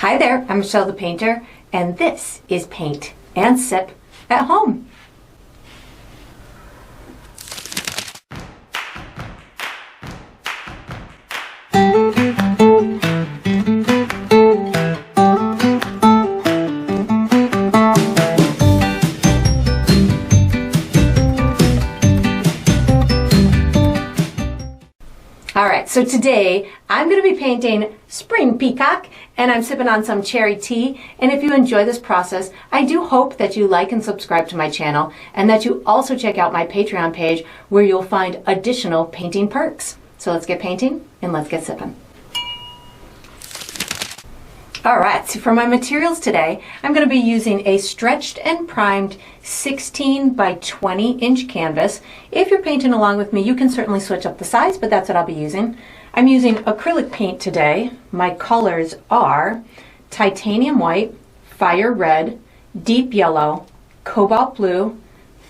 Hi there, I'm Michelle the Painter, and this is Paint and Sip at Home. Alright, so today I'm going to be painting Spring Peacock, and I'm sipping on some cherry tea. And if you enjoy this process, I do hope that you like and subscribe to my channel, and that you also check out my Patreon page where you'll find additional painting perks. So let's get painting and let's get sipping. Alright, so for my materials today, I'm going to be using a stretched and primed 16 by 20 inch canvas. If you're painting along with me, you can certainly switch up the size, but that's what I'll be using. I'm using acrylic paint today. My colors are titanium white, fire red, deep yellow, cobalt blue,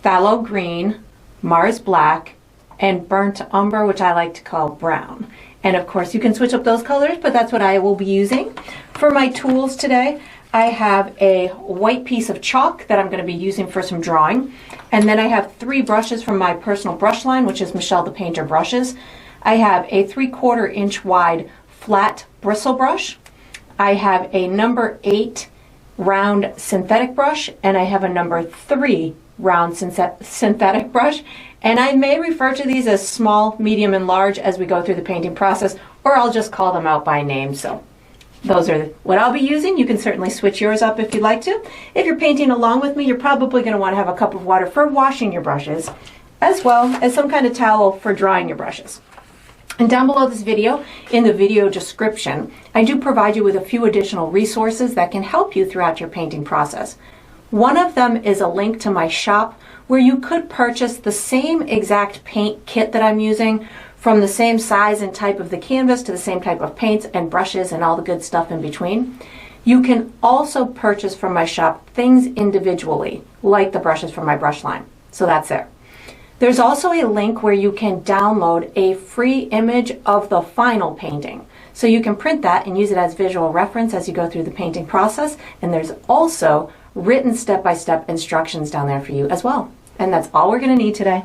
phthalo green, Mars black, and burnt umber, which I like to call brown. And of course you can switch up those colors, but that's what I will be using. For my tools today, I have a white piece of chalk that I'm going to be using for some drawing. And then I have 3 brushes from my personal brush line, which is Michelle the Painter brushes. I have a 3/4 inch wide flat bristle brush. I have a number 8 round synthetic brush, and I have a number 3 round synthetic brush. And I may refer to these as small, medium, and large as we go through the painting process, or I'll just call them out by name. So those are what I'll be using. You can certainly switch yours up if you'd like to. If you're painting along with me, you're probably going to want to have a cup of water for washing your brushes, as well as some kind of towel for drying your brushes. And down below this video, in the video description, I do provide you with a few additional resources that can help you throughout your painting process. One of them is a link to my shop where you could purchase the same exact paint kit that I'm using, from the same size and type of the canvas to the same type of paints and brushes and all the good stuff in between. You can also purchase from my shop things individually, like the brushes from my brush line. So that's there. There's also a link where you can download a free image of the final painting. So you can print that and use it as visual reference as you go through the painting process. And there's also written step-by-step instructions down there for you as well. And that's all we're going to need today.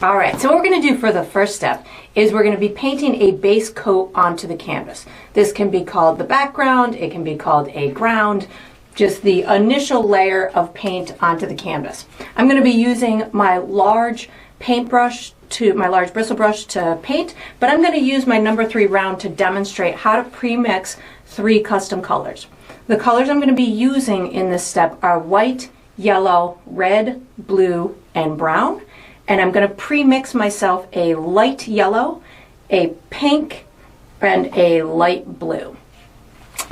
Alright, so what we're going to do for the first step is we're going to be painting a base coat onto the canvas. This can be called the background, it can be called a ground, just the initial layer of paint onto the canvas. I'm going to be using my large paintbrush, my large bristle brush to paint, but I'm going to use my number 3 round to demonstrate how to pre-mix 3 custom colors. The colors I'm going to be using in this step are white, yellow, red, blue, and brown. And I'm going to pre-mix myself a light yellow, a pink, and a light blue.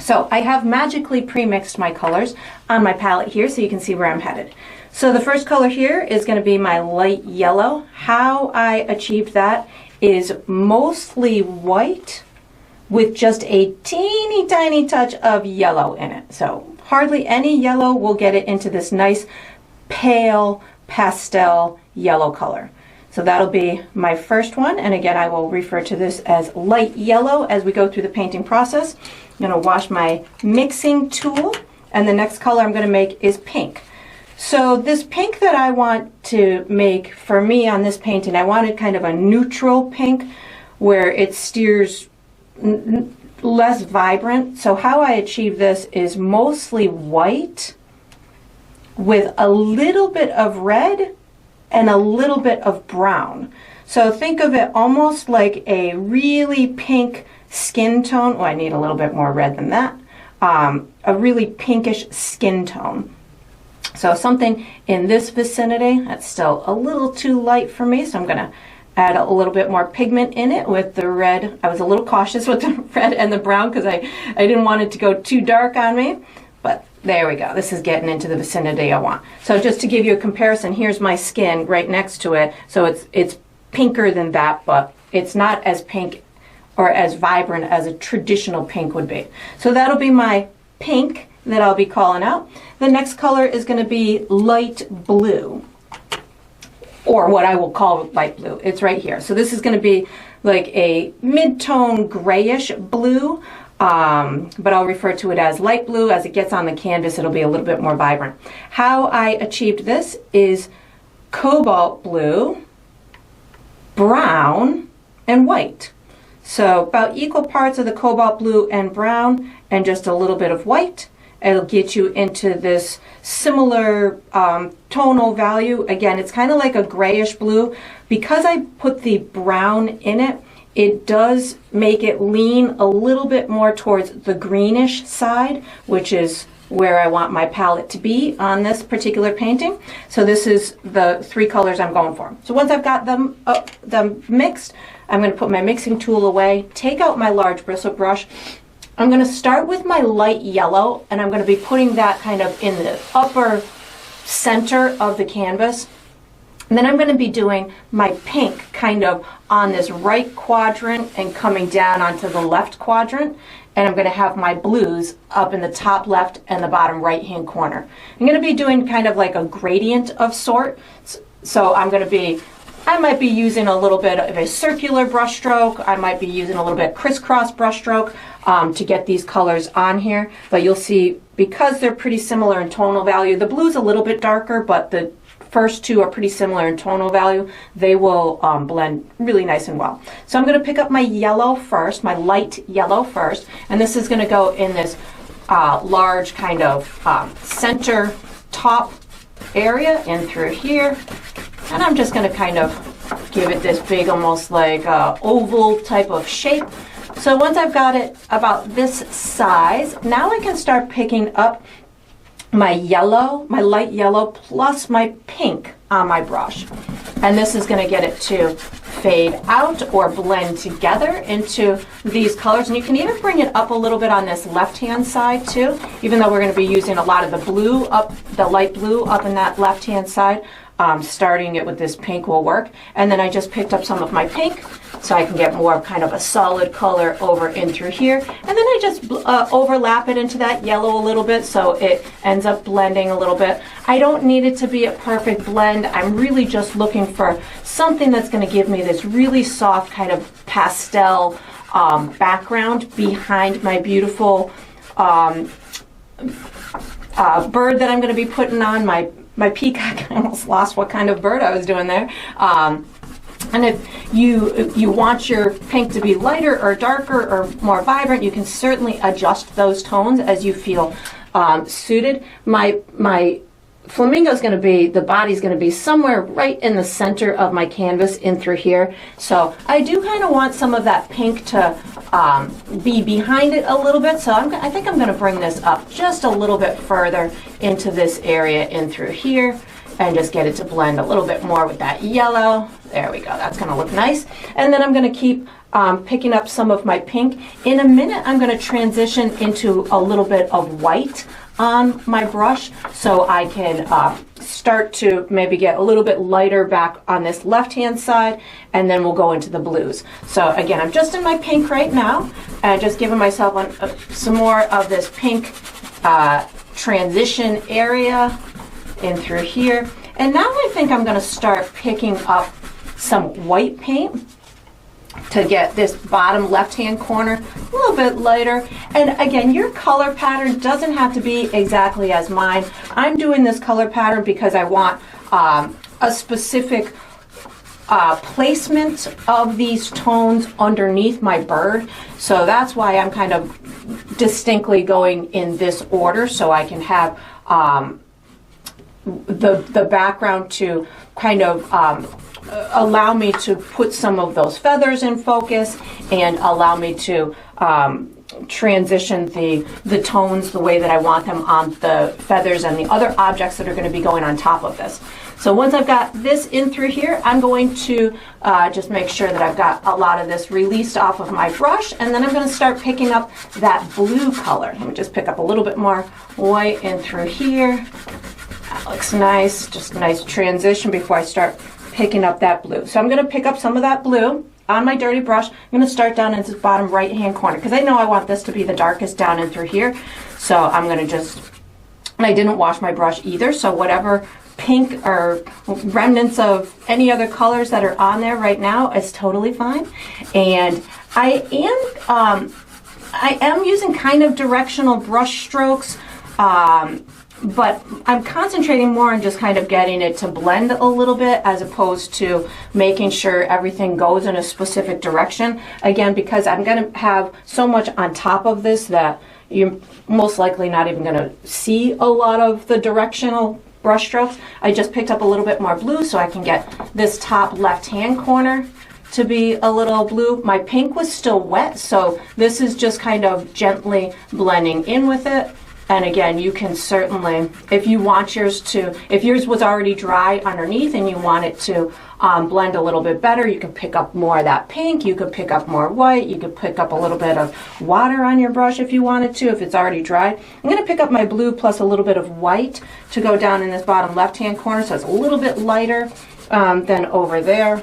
So I have magically pre-mixed my colors on my palette here so you can see where I'm headed. So the first color here is going to be my light yellow. How I achieved that is mostly white with just a teeny tiny touch of yellow in it. So hardly any yellow will get it into this nice pale pastel yellow color. So that'll be my first one, and again I will refer to this as light yellow as we go through the painting process. I'm going to wash my mixing tool, and the next color I'm going to make is pink. So this pink that I want to make for me on this painting, I wanted kind of a neutral pink where it steers less vibrant. So how I achieve this is mostly white with a little bit of red and a little bit of brown. So think of it almost like a really pink skin tone. Oh, I need a little bit more red than that. A really pinkish skin tone. So something in this vicinity. That's still a little too light for me, so I'm going to add a little bit more pigment in it with the red. I was a little cautious with the red and the brown because I didn't want it to go too dark on me. But there we go. This is getting into the vicinity I want. So just to give you a comparison, here's my skin right next to it. So it's pinker than that, but it's not as pink or as vibrant as a traditional pink would be. So that'll be my pink that I'll be calling out. The next color is going to be light blue, or what I will call light blue. It's right here. So this is going to be like a mid-tone grayish blue, but I'll refer to it as light blue. As it gets on the canvas, it'll be a little bit more vibrant. How I achieved this is cobalt blue, brown, and white. So about equal parts of the cobalt blue and brown and just a little bit of white. It'll get you into this similar tonal value. Again, it's kind of like a grayish blue. Because I put the brown in it, it does make it lean a little bit more towards the greenish side, which is where I want my palette to be on this particular painting. So this is the 3 colors I'm going for. So once I've got them mixed, I'm going to put my mixing tool away, take out my large bristle brush. I'm going to start with my light yellow, and I'm going to be putting that kind of in the upper center of the canvas. And then I'm going to be doing my pink kind of on this right quadrant and coming down onto the left quadrant. And I'm going to have my blues up in the top left and the bottom right hand corner. I'm going to be doing kind of like a gradient of sort. So I might be using a little bit of a circular brush stroke. I might be using a little bit crisscross brush stroke to get these colors on here. But you'll see, because they're pretty similar in tonal value, the blue's a little bit darker, but the first 2 are pretty similar in tonal value. They will blend really nice and well. So I'm going to pick up my yellow first, my light yellow first, and this is going to go in this large kind of center top area in through here. And I'm just going to kind of give it this big, almost like oval type of shape. So once I've got it about this size, now I can start picking up my yellow, my light yellow, plus my pink on my brush. And this is going to get it to fade out or blend together into these colors. And you can even bring it up a little bit on this left-hand side too, even though we're going to be using a lot of the blue up, the light blue up in that left-hand side. Starting it with this pink will work. And then I just picked up some of my pink so I can get more of kind of a solid color over in through here. And then I just overlap it into that yellow a little bit so it ends up blending a little bit. I don't need it to be a perfect blend. I'm really just looking for something that's going to give me this really soft kind of pastel background behind my beautiful bird that I'm going to be putting on, my peacock. I almost lost what kind of bird I was doing there. And if you want your pink to be lighter or darker or more vibrant, you can certainly adjust those tones as you feel suited. My flamingo is going to be, the body's going to be somewhere right in the center of my canvas in through here. So I do kind of want some of that pink to be behind it a little bit. So I think I'm going to bring this up just a little bit further into this area in through here and just get it to blend a little bit more with that yellow. There we go. That's going to look nice. And then I'm going to keep picking up some of my pink. In a minute, I'm going to transition into a little bit of white on my brush so I can start to maybe get a little bit lighter back on this left hand side, and then we'll go into the blues. So again, I'm just in my pink right now, just giving myself some more of this pink transition area in through here. And now I think I'm going to start picking up some white paint to get this bottom left-hand corner a little bit lighter. And again, your color pattern doesn't have to be exactly as mine. I'm doing this color pattern because I want a specific placement of these tones underneath my bird. So that's why I'm kind of distinctly going in this order, so I can have the background to kind of allow me to put some of those feathers in focus and allow me to transition the tones the way that I want them on the feathers and the other objects that are going to be going on top of this. So once I've got this in through here, I'm going to just make sure that I've got a lot of this released off of my brush, and then I'm going to start picking up that blue color. Let me just pick up a little bit more white in through here. That looks nice, just a nice transition before I start picking up that blue. So I'm going to pick up some of that blue on my dirty brush. I'm going to start down in this bottom right hand corner because I know I want this to be the darkest down in through here. So I'm going to just, and I didn't wash my brush either, so whatever pink or remnants of any other colors that are on there right now is totally fine. And I am using kind of directional brush strokes, but I'm concentrating more on just kind of getting it to blend a little bit as opposed to making sure everything goes in a specific direction. Again, because I'm going to have so much on top of this that you're most likely not even going to see a lot of the directional brush strokes. I just picked up a little bit more blue so I can get this top left-hand corner to be a little blue. My pink was still wet, so this is just kind of gently blending in with it. And again, you can certainly, if you want yours to, if yours was already dry underneath and you want it to blend a little bit better, you can pick up more of that pink, you could pick up more white, you could pick up a little bit of water on your brush if you wanted to, if it's already dry. I'm gonna pick up my blue plus a little bit of white to go down in this bottom left-hand corner, so it's a little bit lighter than over there.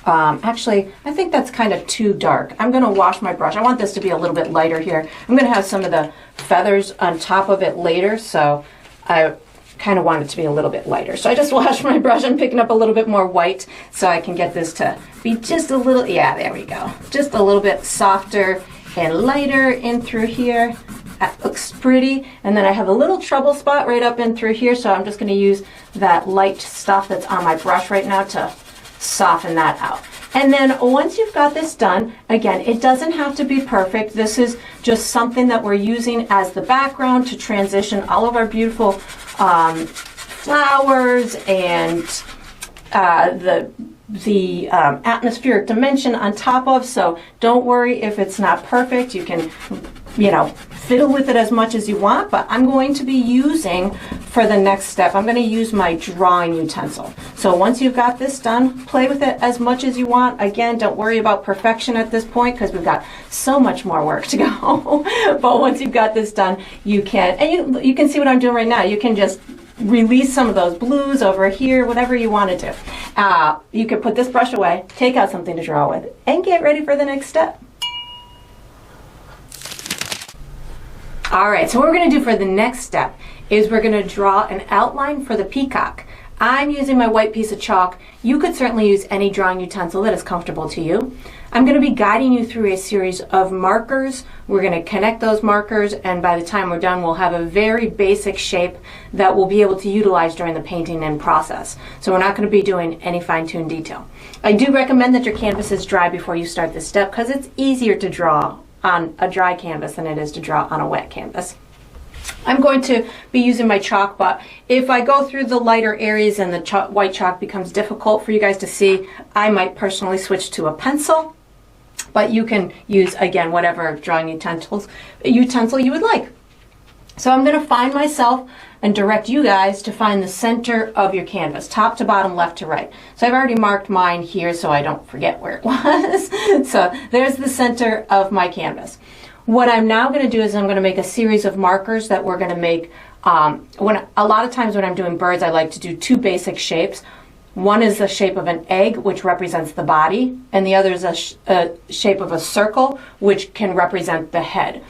Actually, I think that's kind of too dark. I'm going to wash my brush. I want this to be a little bit lighter here. I'm going to have some of the feathers on top of it later, so I kind of want it to be a little bit lighter. So I just washed my brush. I'm picking up a little bit more white so I can get this to be just a little, yeah, there we go. Just a little bit softer and lighter in through here. That looks pretty. And then I have a little trouble spot right up in through here, so I'm just going to use that light stuff that's on my brush right now to soften that out. And then once you've got this done, again, it doesn't have to be perfect. This is just something that we're using as the background to transition all of our beautiful flowers and the atmospheric dimension on top of. So don't worry if it's not perfect. You can, you know, fiddle with it as much as you want, but I'm going to be using, for the next step, I'm going to use my drawing utensil. So once you've got this done, play with it as much as you want. Again, don't worry about perfection at this point because we've got so much more work to go. But once you've got this done, you can, and you can see what I'm doing right now. You can just release some of those blues over here, whatever you want to do. You can put this brush away, take out something to draw with, and get ready for the next step. All right, so what we're going to do for the next step is we're going to draw an outline for the peacock. I'm using my white piece of chalk. You could certainly use any drawing utensil that is comfortable to you. I'm going to be guiding you through a series of markers. We're going to connect those markers, and by the time we're done, we'll have a very basic shape that we'll be able to utilize during the painting and process. So we're not going to be doing any fine-tuned detail. I do recommend that your canvas is dry before you start this step because it's easier to draw on a dry canvas than it is to draw on a wet canvas. I'm going to be using my chalk, but if I go through the lighter areas and the white chalk becomes difficult for you guys to see, I might personally switch to a pencil, but you can use, again, whatever drawing utensil you would like. So I'm going to find myself and direct you guys to find the center of your canvas, top to bottom, left to right. So I've already marked mine here so I don't forget where it was. So there's the center of my canvas. What I'm now going to do is I'm going to make a series of markers that we're going to make. A lot of times when I'm doing birds, I like to do two basic shapes. One is the shape of an egg, which represents the body, and the other is a shape of a circle, which can represent the head.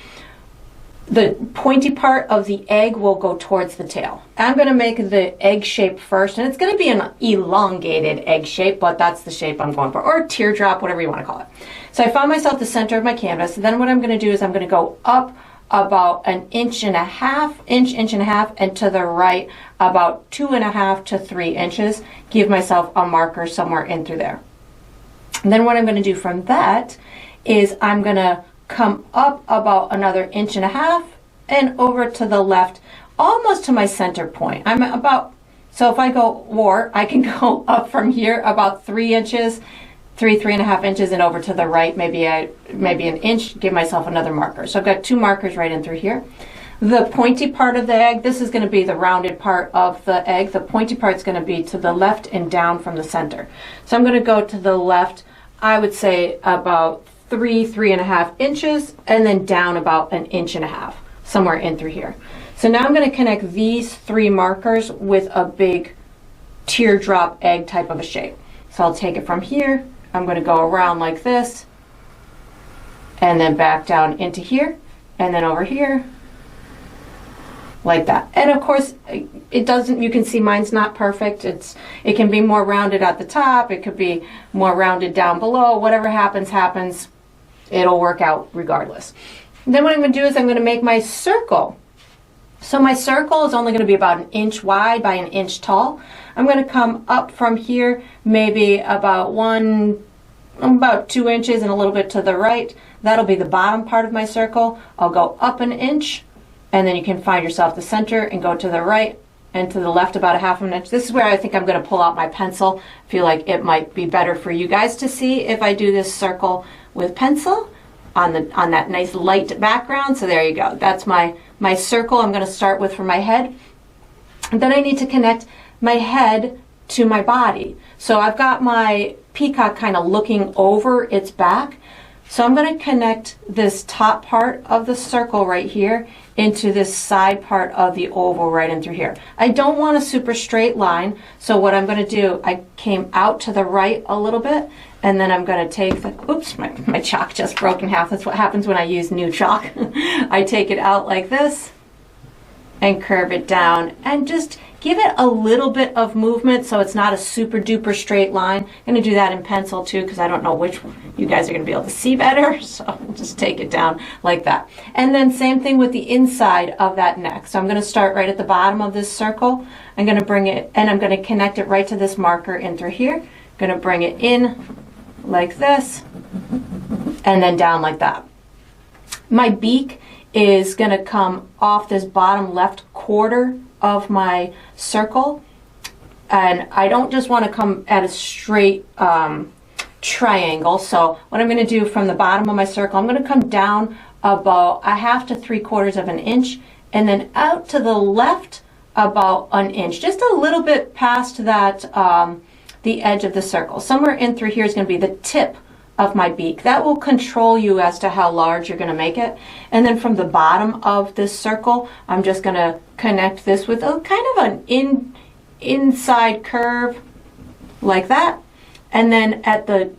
The pointy part of the egg will go towards the tail. I'm going to make the egg shape first, and it's going to be an elongated egg shape, but that's the shape I'm going for, or teardrop, whatever you want to call it. So I found myself the center of my canvas. Then what I'm going to do is I'm going to go up about an inch and a half, and to the right about 2.5 to 3 inches. Give myself a marker somewhere in through there. And then what I'm going to do from that is I'm going to come up about another 1.5 inches and over to the left, almost to my center point. I'm about, so if I go, or I can go up from here about 3 inches, 3.5 inches, and over to the right, maybe an inch, give myself another marker. So I've got 2 markers right in through here. The pointy part of the egg, this is going to be the rounded part of the egg. The pointy part is going to be to the left and down from the center. So I'm going to go to the left, I would say about 3.5 inches, and then down about 1.5 inches, somewhere in through here. So now I'm going to connect these 3 markers with a big teardrop egg type of a shape. So I'll take it from here, I'm going to go around like this, and then back down into here, and then over here, like that. And of course, it doesn't, you can see mine's not perfect. It can be more rounded at the top, it could be more rounded down below. Whatever happens, happens. It'll work out regardless. And then what I'm going to do is I'm going to make my circle. So my circle is only going to be about 1 inch wide by 1 inch tall. I'm going to come up from here maybe about 2 inches and a little bit to the right. That'll be the bottom part of my circle. I'll go up 1 inch, and then you can find yourself the center and go to the right and to the left about 1/2 inch. This is where I think I'm going to pull out my pencil. I feel like it might be better for you guys to see if I do this circle with pencil on that nice light background. So there you go. That's my circle I'm going to start with for my head. And then I need to connect my head to my body. So I've got my peacock kind of looking over its back. So I'm going to connect this top part of the circle right here into this side part of the oval right in through here. I don't want a super straight line, so what I'm going to do, I came out to the right a little bit, and then I'm going to take the, oops, my chalk just broke in half. That's what happens when I use new chalk. I take it out like this and curve it down and just give it a little bit of movement so it's not a super duper straight line. I'm going to do that in pencil too, because I don't know which you guys are going to be able to see better. So just take it down like that. And then same thing with the inside of that neck. So I'm going to start right at the bottom of this circle. I'm going to bring it, and I'm going to connect it right to this marker in through here. I'm going to bring it in like this and then down like that. My beak is going to come off this bottom left quarter of my circle, and I don't just want to come at a straight triangle. So what I'm going to do from the bottom of my circle, I'm going to come down about 1/2 to 3/4 of an inch, and then out to the left about 1 inch, just a little bit past that the edge of the circle. Somewhere in through here is going to be the tip of my beak. That will control you as to how large you're going to make it. And then from the bottom of this circle, I'm just going to connect this with a kind of an inside curve like that. And then at the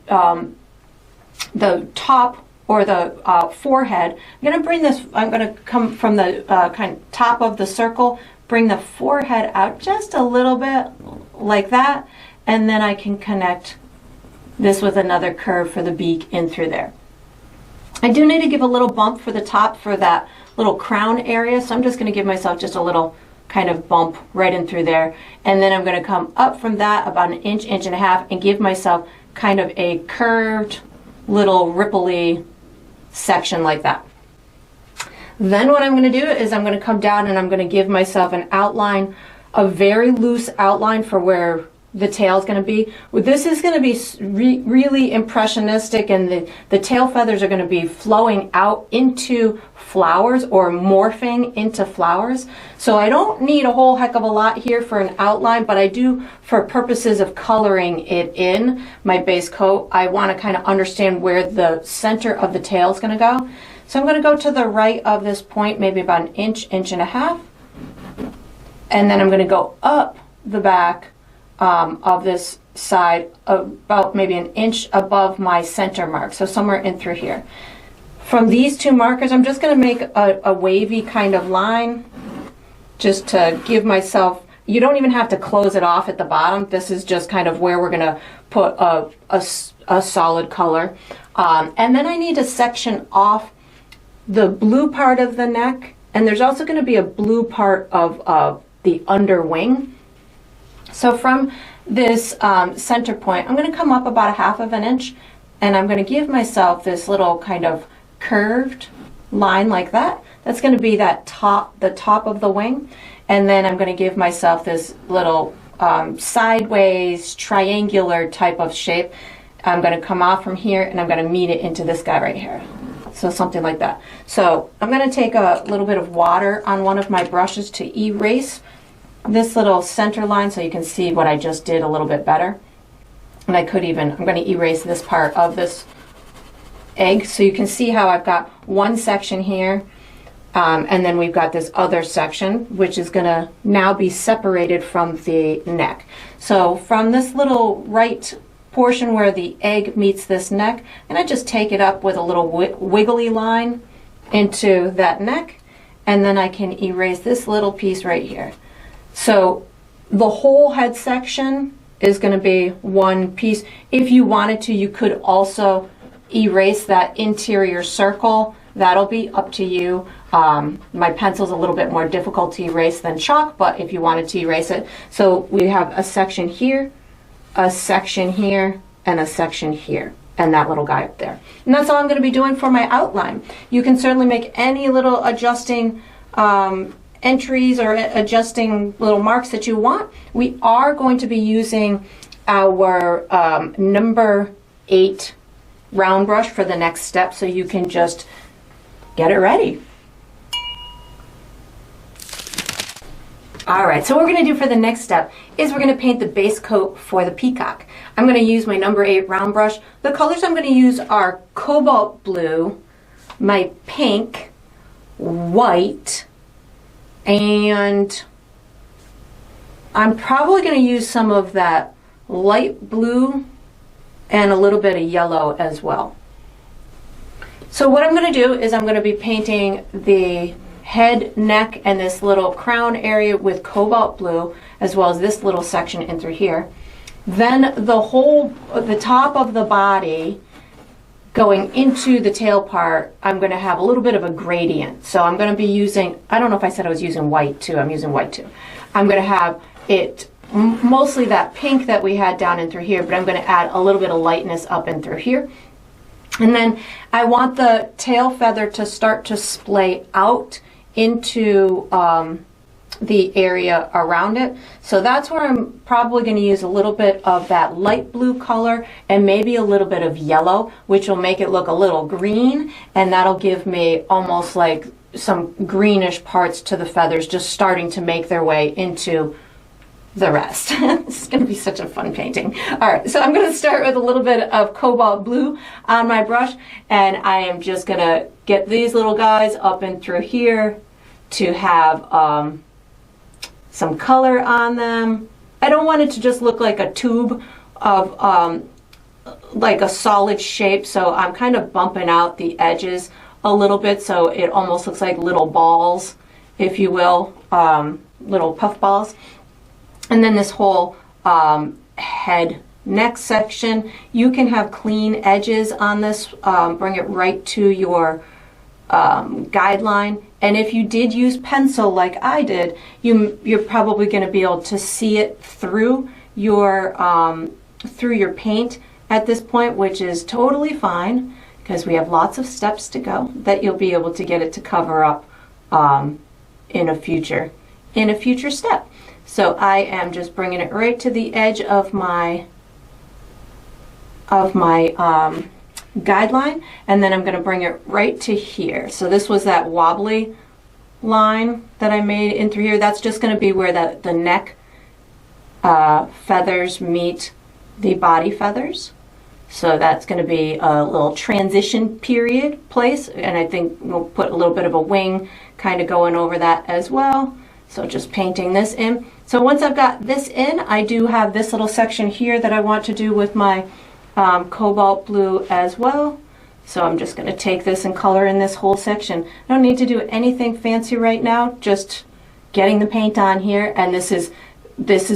top or the forehead, I'm going to bring this, I'm going to come from the kind of top of the circle, bring the forehead out just a little bit like that, and then I can connect this with another curve for the beak in through there. I do need to give a little bump for the top for that little crown area, so I'm just going to give myself just a little kind of bump right in through there, and then I'm going to come up from that about 1 inch, 1.5 inches, and give myself kind of a curved little ripply section like that. Then what I'm going to do is I'm going to come down and I'm going to give myself an outline, a very loose outline for where the tail is going to be. This is going to be really impressionistic, and the tail feathers are going to be flowing out into flowers or morphing into flowers. So I don't need a whole heck of a lot here for an outline, but I do, for purposes of coloring it in my base coat, I want to kind of understand where the center of the tail is going to go. So I'm going to go to the right of this point, maybe about 1 inch, 1.5 inches, and then I'm going to go up the back of this side about maybe 1 inch above my center mark, so somewhere in through here. From these two markers, I'm just going to make a wavy kind of line just to give myself, you don't even have to close it off at the bottom. This is just kind of where we're going to put a solid color. And then I need to section off the blue part of the neck, and there's also going to be a blue part of the under wing. So from this center point, I'm going to come up about 1/2 inch, and I'm going to give myself this little kind of curved line like that. That's going to be the top of the wing, and then I'm going to give myself this little sideways triangular type of shape. I'm going to come off from here, and I'm going to meet it into this guy right here. So something like that. So I'm going to take a little bit of water on one of my brushes to erase this little center line so you can see what I just did a little bit better. And I'm going to erase this part of this egg so you can see how I've got one section here, and then we've got this other section which is going to now be separated from the neck. So from this little right portion where the egg meets this neck, and I just take it up with a little wiggly line into that neck, and then I can erase this little piece right here. So the whole head section is going to be one piece. If you wanted to, you could also erase that interior circle. That'll be up to you. My pencil's a little bit more difficult to erase than chalk, but if you wanted to erase it. So we have a section here, a section here, and a section here, and that little guy up there. And that's all I'm going to be doing for my outline. You can certainly make any little adjusting entries or adjusting little marks that you want. We are going to be using our number 8 round brush for the next step, so you can just get it ready. All right, so what we're going to do for the next step is we're going to paint the base coat for the peacock. I'm going to use my number 8 round brush. The colors I'm going to use are cobalt blue, my pink, white, and I'm probably going to use some of that light blue and a little bit of yellow as well. So what I'm going to do is I'm going to be painting the head, neck, and this little crown area with cobalt blue, as well as this little section in through here. Then the top of the body going into the tail part, I'm going to have a little bit of a gradient. So I'm going to be using, I don't know if I said I was using white too, I'm using white too. I'm going to have it mostly that pink that we had down in through here, but I'm going to add a little bit of lightness up and through here. And then I want the tail feather to start to splay out into the area around it. So that's where I'm probably going to use a little bit of that light blue color and maybe a little bit of yellow, which will make it look a little green, and that'll give me almost like some greenish parts to the feathers just starting to make their way into the rest. This is going to be such a fun painting. All right, so I'm going to start with a little bit of cobalt blue on my brush, and I am just going to get these little guys up and through here to have some color on them. I don't want it to just look like a tube of like a solid shape, so I'm kind of bumping out the edges a little bit so it almost looks like little balls, if you will, little puff balls. And then this whole head neck section, you can have clean edges on this, bring it right to your guideline. And if you did use pencil like I did, you're probably going to be able to see it through your paint at this point, which is totally fine because we have lots of steps to go that you'll be able to get it to cover up in a future step. So I am just bringing it right to the edge of my guideline, and then I'm going to bring it right to here. So this was that wobbly line that I made in through here. That's just going to be where the neck feathers meet the body feathers. So that's going to be a little transition period place, and I think we'll put a little bit of a wing kind of going over that as well. So just painting this in. So once I've got this in, I do have this little section here that I want to do with my cobalt blue as well. So I'm just going to take this and color in this whole section. I don't need to do anything fancy right now, just getting the paint on here, and this is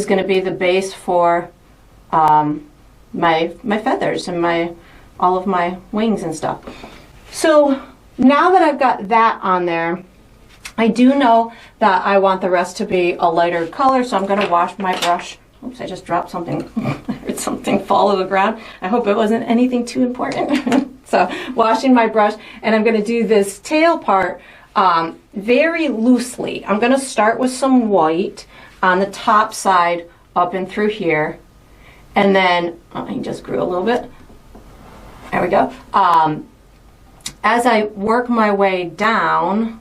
going to be the base for my feathers and all of my wings and stuff. So now that I've got that on there, I do know that I want the rest to be a lighter color, so I'm going to wash my brush. Oops, I just dropped something. I heard something fall to the ground. I hope it wasn't anything too important. So washing my brush, and I'm going to do this tail part very loosely. I'm going to start with some white on the top side up and through here, and then I just grew a little bit. There we go. As I work my way down,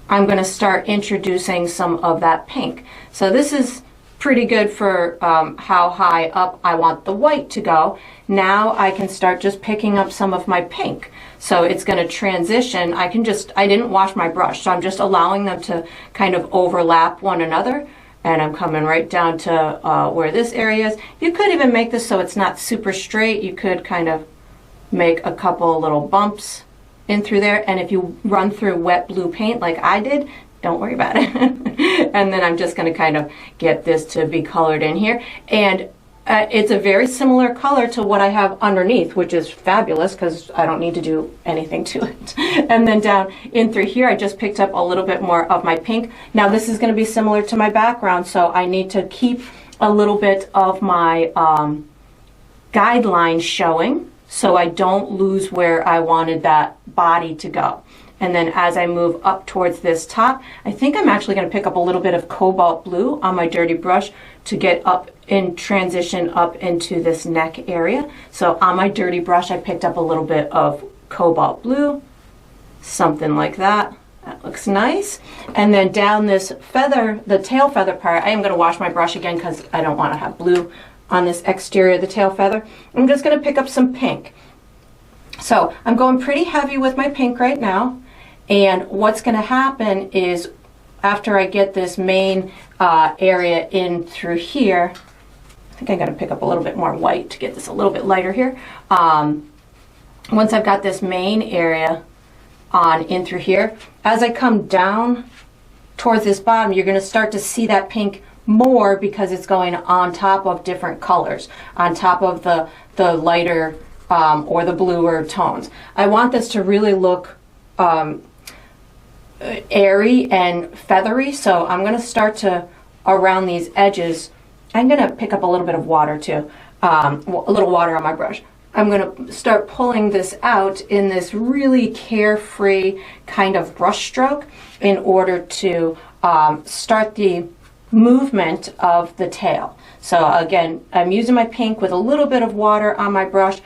I'm going to start introducing some of that pink. So this is pretty good for how high up I want the white to go. Now I can start just picking up some of my pink. So it's going to transition. I didn't wash my brush, so I'm just allowing them to kind of overlap one another. And I'm coming right down to where this area is. You could even make this so it's not super straight. You could kind of make a couple little bumps in through there, and if you run through wet blue paint like I did, don't worry about it. And then I'm just going to kind of get this to be colored in here, and it's a very similar color to what I have underneath, which is fabulous because I don't need to do anything to it. And then down in through here, I just picked up a little bit more of my pink. Now this is going to be similar to my background, so I need to keep a little bit of my guidelines showing so I don't lose where I wanted that body to go. And then as I move up towards this top, I think I'm actually going to pick up a little bit of cobalt blue on my dirty brush to get up in transition up into this neck area. So on my dirty brush, I picked up a little bit of cobalt blue, something like that. That looks nice. And then down this feather, the tail feather part, I am going to wash my brush again because I don't want to have blue on this exterior of the tail feather. I'm just going to pick up some pink. So I'm going pretty heavy with my pink right now. And what's going to happen is after I get this main area in through here, I think I'm going to pick up a little bit more white to get this a little bit lighter here. Once I've got this main area on in through here, as I come down towards this bottom, you're going to start to see that pink more because it's going on top of different colors, on top of the lighter or the bluer tones. I want this to really look airy and feathery, so I'm going to start to, around these edges, I'm going to pick up a little bit of water too, a little water on my brush. I'm going to start pulling this out in this really carefree kind of brush stroke in order to start the movement of the tail. So again, I'm using my pink with a little bit of water on my brush,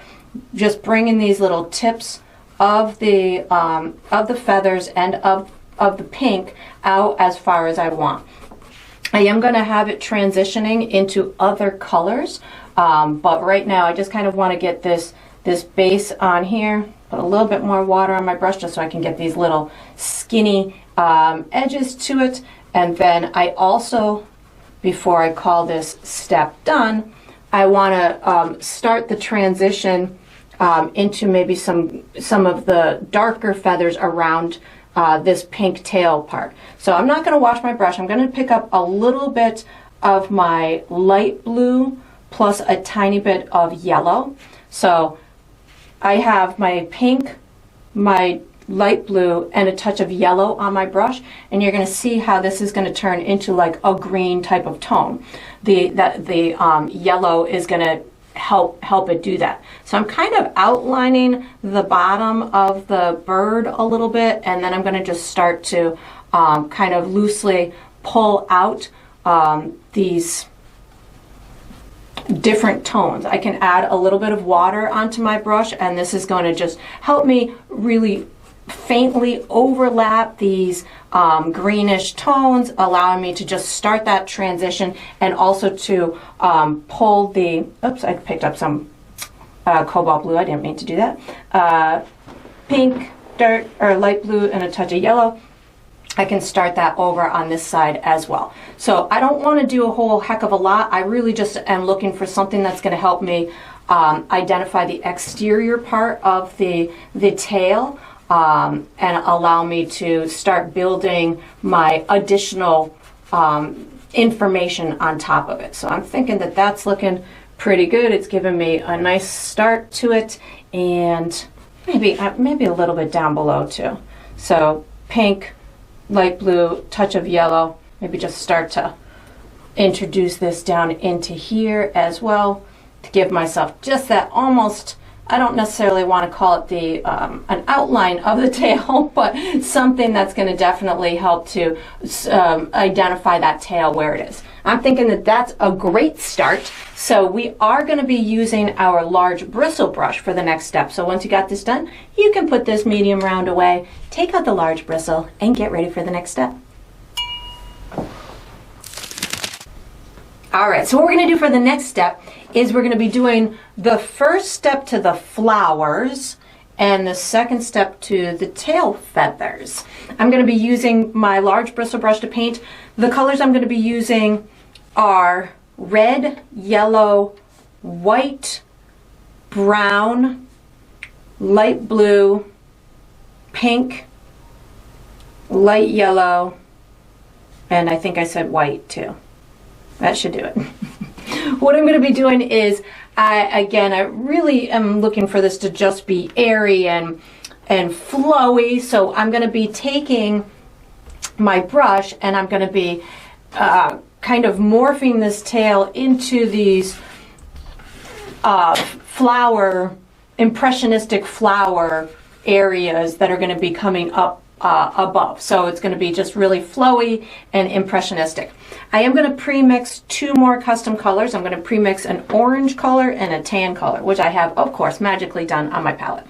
just bringing these little tips of the feathers and of the pink out as far as I want. I am going to have it transitioning into other colors, but right now I just kind of want to get this base on here, put a little bit more water on my brush just so I can get these little skinny edges to it. And then I also, before I call this step done, I want to start the transition into maybe some of the darker feathers around this pink tail part. So I'm not going to wash my brush. I'm going to pick up a little bit of my light blue plus a tiny bit of yellow. So I have my pink, my light blue, and a touch of yellow on my brush, and you're going to see how this is going to turn into like a green type of tone. The yellow is going to help it do that. So I'm kind of outlining the bottom of the bird a little bit, and then I'm going to just start to kind of loosely pull out these different tones. I can add a little bit of water onto my brush, and this is going to just help me really faintly overlap these greenish tones, allowing me to just start that transition and also to pull the, oops, I picked up some cobalt blue, I didn't mean to do that, pink, dirt, or light blue, and a touch of yellow. I can start that over on this side as well. So I don't want to do a whole heck of a lot. I really just am looking for something that's going to help me identify the exterior part of the tail, and allow me to start building my additional information on top of it. So I'm thinking that that's looking pretty good. It's given me a nice start to it, and maybe a little bit down below too. So pink, light blue, touch of yellow, maybe just start to introduce this down into here as well to give myself just that almost, I don't necessarily want to call it the an outline of the tail, but something that's going to definitely help to identify that tail where it is. I'm thinking that that's a great start. So we are going to be using our large bristle brush for the next step. So once you got this done, you can put this medium round away, take out the large bristle, and get ready for the next step. All right, so what we're going to do for the next step is we're going to be doing the first step to the flowers and the second step to the tail feathers. I'm going to be using my large bristle brush to paint. The colors I'm going to be using are red, yellow, white, brown, light blue, pink, light yellow, and I think I said white too. That should do it. What I'm going to be doing is, I really am looking for this to just be airy and flowy. So I'm going to be taking my brush and I'm going to be kind of morphing this tail into these impressionistic flower areas that are going to be coming up above. So it's going to be just really flowy and impressionistic. I am going to pre-mix two more custom colors. I'm going to pre-mix an orange color and a tan color, which I have, of course, magically done on my palette.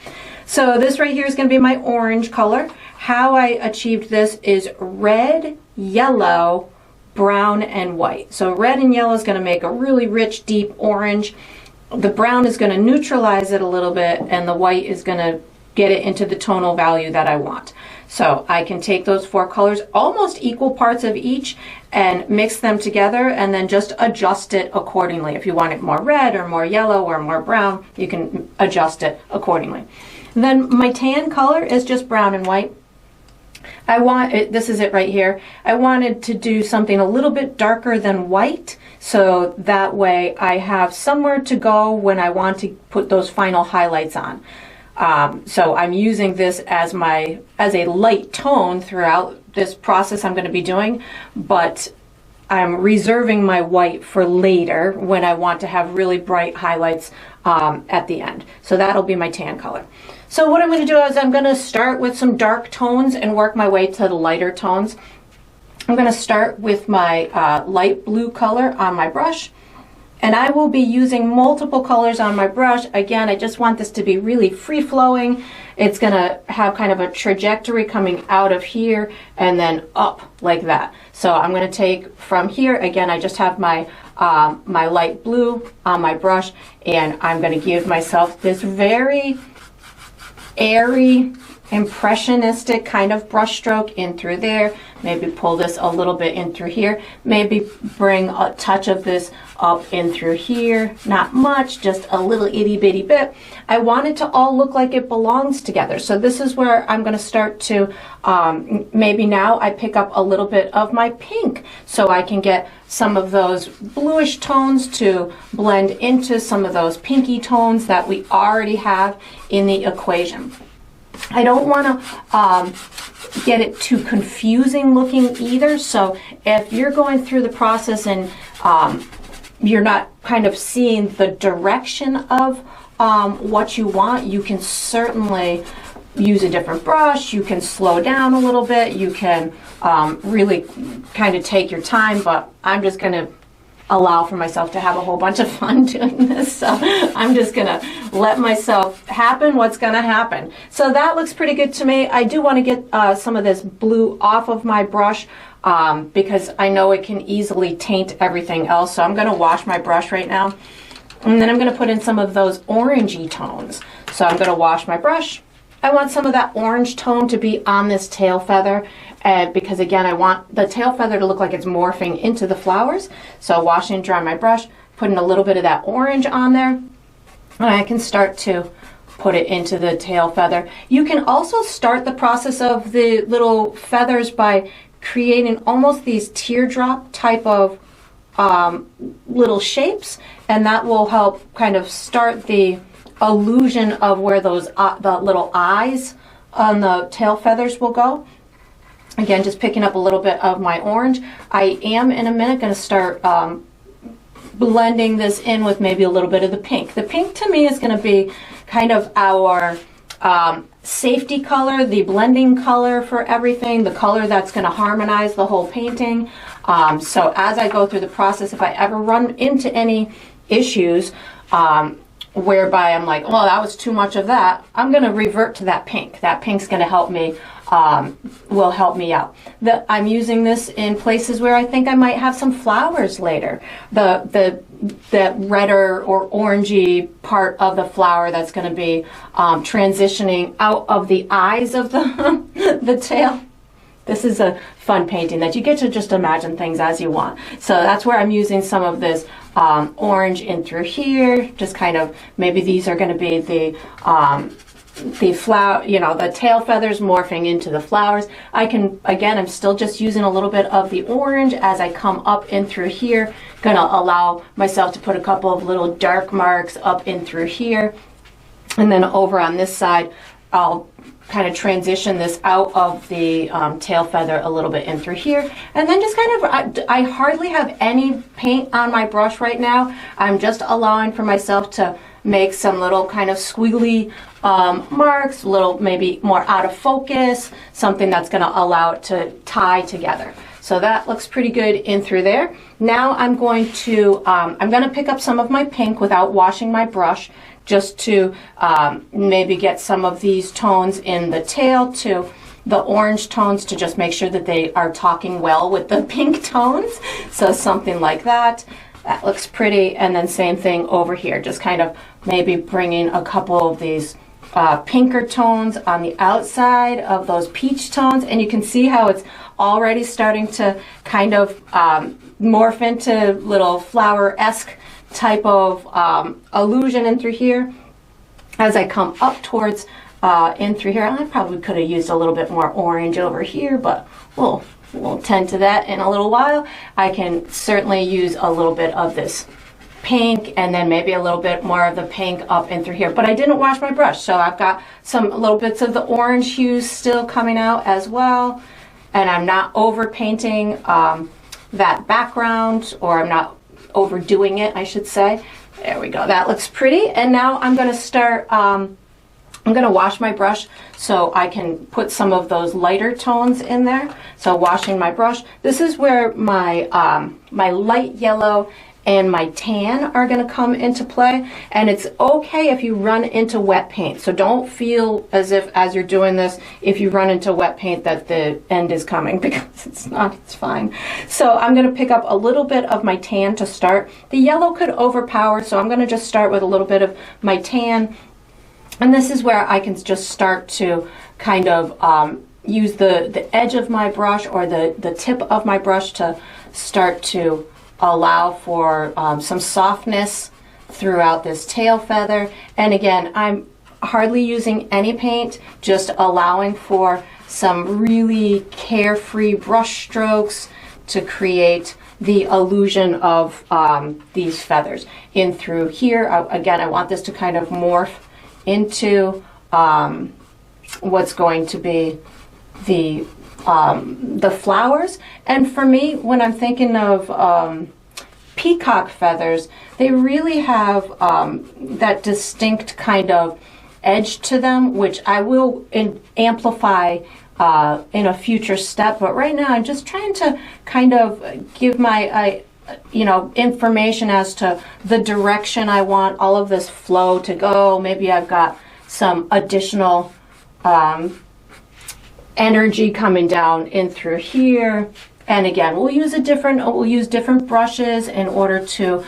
So this right here is going to be my orange color. How I achieved this is red, yellow, brown, and white. So red and yellow is going to make a really rich, deep orange. The brown is going to neutralize it a little bit, and the white is going to get it into the tonal value that I want. So I can take those four colors, almost equal parts of each, and mix them together and then just adjust it accordingly. If you want it more red or more yellow or more brown, you can adjust it accordingly. And then my tan color is just brown and white. This is it right here. I wanted to do something a little bit darker than white, so that way I have somewhere to go when I want to put those final highlights on. So I'm using this as a light tone throughout this process I'm going to be doing, but I'm reserving my white for later when I want to have really bright highlights at the end. So that'll be my tan color. So what I'm going to do is I'm going to start with some dark tones and work my way to the lighter tones. I'm going to start with my light blue color on my brush. And I will be using multiple colors on my brush. Again, I just want this to be really free-flowing. It's going to have kind of a trajectory coming out of here and then up like that. So I'm going to take from here, again, I just have my my light blue on my brush, and I'm going to give myself this very airy, impressionistic kind of brush stroke in through there. Maybe pull this a little bit in through here. Maybe bring a touch of this up in through here. Not much, just a little itty bitty bit. I want it to all look like it belongs together. So this is where I'm going to start to, maybe now I pick up a little bit of my pink so I can get some of those bluish tones to blend into some of those pinky tones that we already have in the equation. I don't want to get it too confusing looking either, so if you're going through the process and you're not kind of seeing the direction of what you want, you can certainly use a different brush, you can slow down a little bit, you can really kind of take your time, but I'm just going to allow for myself to have a whole bunch of fun doing this, so I'm just gonna let myself happen what's gonna happen. So that looks pretty good to me. I do want to get some of this blue off of my brush because I know it can easily taint everything else, so I'm gonna wash my brush right now, and then I'm gonna put in some of those orangey tones. So I'm gonna wash my brush. I want some of that orange tone to be on this tail feather, because again, I want the tail feather to look like it's morphing into the flowers. So washing and drying my brush, putting a little bit of that orange on there, and I can start to put it into the tail feather. You can also start the process of the little feathers by creating almost these teardrop type of little shapes, and that will help kind of start the illusion of where those the little eyes on the tail feathers will go. Again, just picking up a little bit of my orange. I am in a minute going to start blending this in with maybe a little bit of the pink. The pink to me is going to be kind of our safety color, the blending color for everything, the color that's going to harmonize the whole painting. So as I go through the process, if I ever run into any issues whereby I'm like, well, that was too much of that, I'm going to revert to that pink. That pink's going to help me, will help me out. I'm using this in places where I think I might have some flowers later. The redder or orangey part of the flower that's going to be transitioning out of the eyes of the the tail. This is a fun painting that you get to just imagine things as you want. So that's where I'm using some of this orange in through here. Just kind of, maybe these are going to be the flower, you know, the tail feathers morphing into the flowers. I can, again, I'm still just using a little bit of the orange as I come up in through here. Gonna allow myself to put a couple of little dark marks up in through here. And then over on this side, I'll kind of transition this out of the tail feather a little bit in through here. And then just kind of, I hardly have any paint on my brush right now. I'm just allowing for myself to make some little kind of squiggly marks, little maybe more out of focus, something that's going to allow it to tie together. So that looks pretty good in through there. Now I'm going to pick up some of my pink without washing my brush, just to maybe get some of these tones in the tail to the orange tones, to just make sure that they are talking well with the pink tones. So something like that. That looks pretty. And then same thing over here, just kind of maybe bringing a couple of these pinker tones on the outside of those peach tones. And you can see how it's already starting to kind of morph into little flower-esque type of illusion in through here. As I come up towards in through here, I probably could have used a little bit more orange over here, but we'll tend to that in a little while. I can certainly use a little bit of this pink and then maybe a little bit more of the pink up in through here. But I didn't wash my brush, so I've got some little bits of the orange hues still coming out as well. And I'm not over painting that background, or I'm not overdoing it, I should say. There we go. That looks pretty. And now I'm going to start, I'm going to wash my brush so I can put some of those lighter tones in there. So washing my brush. This is where my my light yellow and my tan are going to come into play. And it's okay if you run into wet paint. So don't feel as if, as you're doing this, if you run into wet paint that the end is coming, because it's not, it's fine. So I'm going to pick up a little bit of my tan to start. The yellow could overpower, so I'm going to just start with a little bit of my tan. And this is where I can just start to kind of use the edge of my brush, or the tip of my brush, to start to allow for some softness throughout this tail feather. And again, I'm hardly using any paint, just allowing for some really carefree brush strokes to create the illusion of these feathers in through here. Again, I want this to kind of morph into what's going to be the flowers. And for me, when I'm thinking of peacock feathers, they really have that distinct kind of edge to them, which I will amplify in a future step. But right now I'm just trying to kind of give my information as to the direction I want all of this flow to go. Maybe I've got some additional energy coming down in through here. And again, we'll use different brushes in order to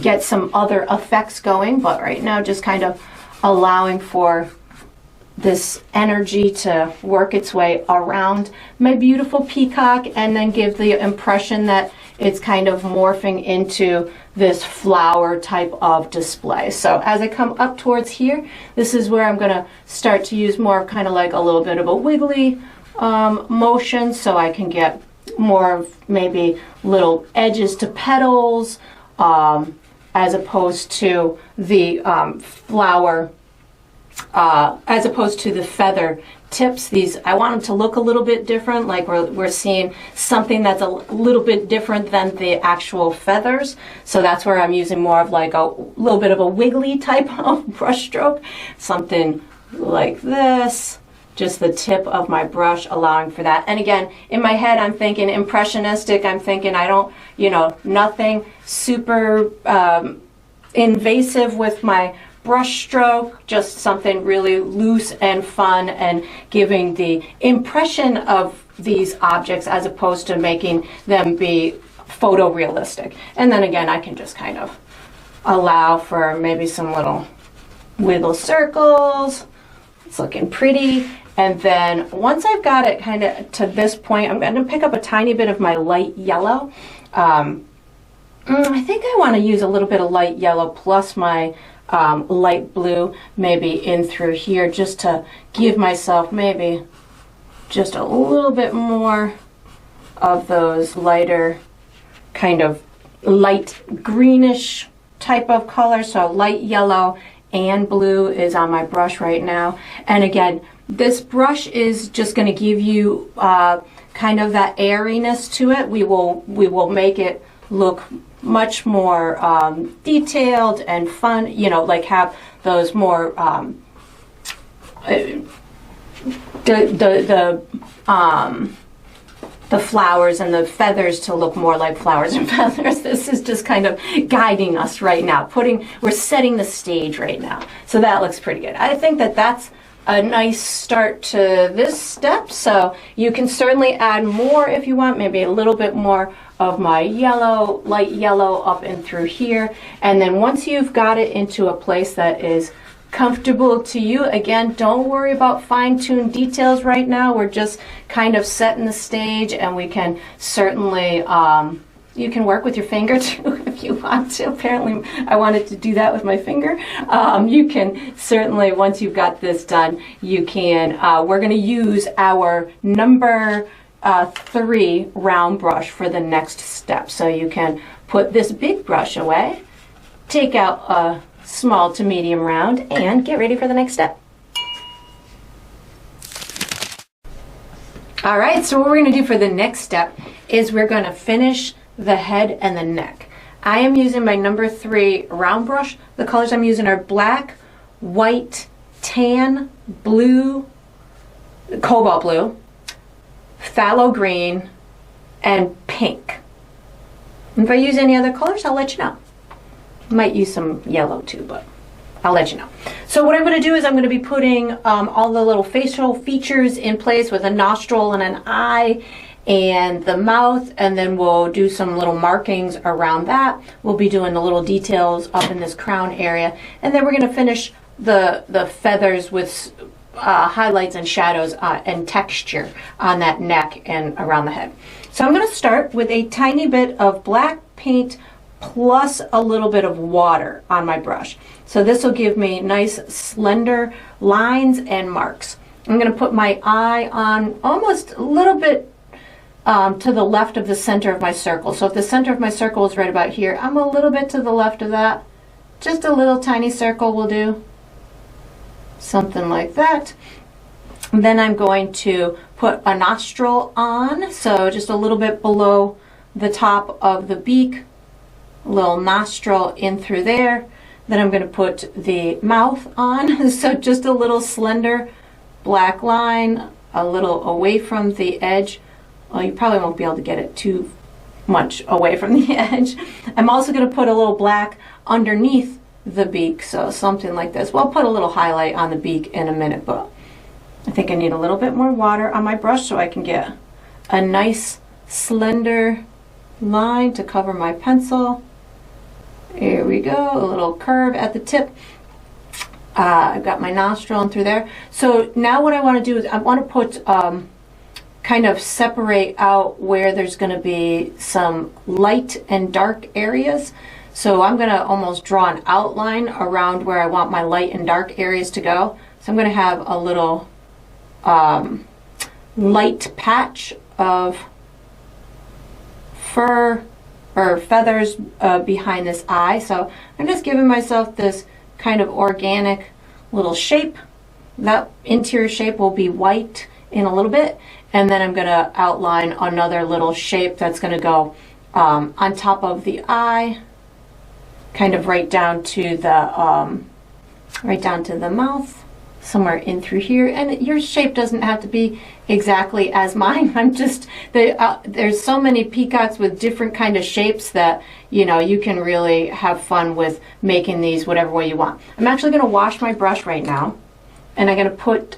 get some other effects going. But right now, just kind of allowing for this energy to work its way around my beautiful peacock, and then give the impression that it's kind of morphing into this flower type of display. So as I come up towards here, this is where I'm going to start to use more of kind of like a little bit of a wiggly motion, so I can get more of maybe little edges to petals, as opposed to the flower, as opposed to the feather tips. These, I want them to look a little bit different, like we're seeing something that's a little bit different than the actual feathers. So that's where I'm using more of like a little bit of a wiggly type of brush stroke, something like this. Just the tip of my brush allowing for that. And again, in my head, I'm thinking impressionistic. I'm thinking I don't, nothing super invasive with my brush stroke, just something really loose and fun, and giving the impression of these objects as opposed to making them be photorealistic. And then again, I can just kind of allow for maybe some little wiggle circles. It's looking pretty. And then once I've got it kind of to this point, I'm going to pick up a tiny bit of my light yellow. I think I want to use a little bit of light yellow plus my light blue maybe in through here, just to give myself maybe just a little bit more of those lighter kind of light greenish type of color. So light yellow and blue is on my brush right now. And again, this brush is just going to give you kind of that airiness to it. We will make it look much more detailed and fun, you know, like have those more the flowers and the feathers to look more like flowers and feathers. This is just kind of guiding us right now. We're setting the stage right now. So that looks pretty good. I think that that's a nice start to this step. So you can certainly add more if you want, maybe a little bit more of my yellow, light yellow up and through here. And then once you've got it into a place that is comfortable to you, again, don't worry about fine-tuned details right now. We're just kind of setting the stage, and we can certainly you can work with your finger too if you want to. Apparently I wanted to do that with my finger. You can certainly, once you've got this done, you can we're going to use our number 3 round brush for the next step. So you can put this big brush away, take out a small to medium round, and get ready for the next step. All right, so what we're going to do for the next step is we're going to finish the head and the neck. I am using my number 3 round brush. The colors I'm using are black, white, tan, blue, cobalt blue, phthalo green, and pink. If I use any other colors, I'll let you know. Might use some yellow too, but I'll let you know. So what I'm going to do is I'm going to be putting all the little facial features in place with a nostril and an eye and the mouth, and then we'll do some little markings around that. We'll be doing the little details up in this crown area, and then we're going to finish the feathers with highlights and shadows and texture on that neck and around the head. So I'm going to start with a tiny bit of black paint plus a little bit of water on my brush. So this will give me nice slender lines and marks. I'm going to put my eye on almost a little bit to the left of the center of my circle. So if the center of my circle is right about here, I'm a little bit to the left of that. Just a little tiny circle will do. Something like that. And then I'm going to put a nostril on, so just a little bit below the top of the beak, a little nostril in through there. Then I'm going to put the mouth on, so just a little slender black line, a little away from the edge. Well, you probably won't be able to get it too much away from the edge. I'm also going to put a little black underneath the beak, so something like this. Well, I'll put a little highlight on the beak in a minute, but I think I need a little bit more water on my brush so I can get a nice slender line to cover my pencil. Here we go, a little curve at the tip. I've got my nostril in through there. So now what I want to do is I want to put kind of separate out where there's going to be some light and dark areas. So I'm going to almost draw an outline around where I want my light and dark areas to go. So I'm going to have a little light patch of fur or feathers behind this eye. So I'm just giving myself this kind of organic little shape. That interior shape will be white in a little bit, and then I'm going to outline another little shape that's going to go on top of the eye, kind of right down to the mouth, somewhere in through here. And your shape doesn't have to be exactly as mine. I'm just there's so many peacocks with different kind of shapes that you can really have fun with making these whatever way you want. I'm actually going to wash my brush right now, and I'm going to put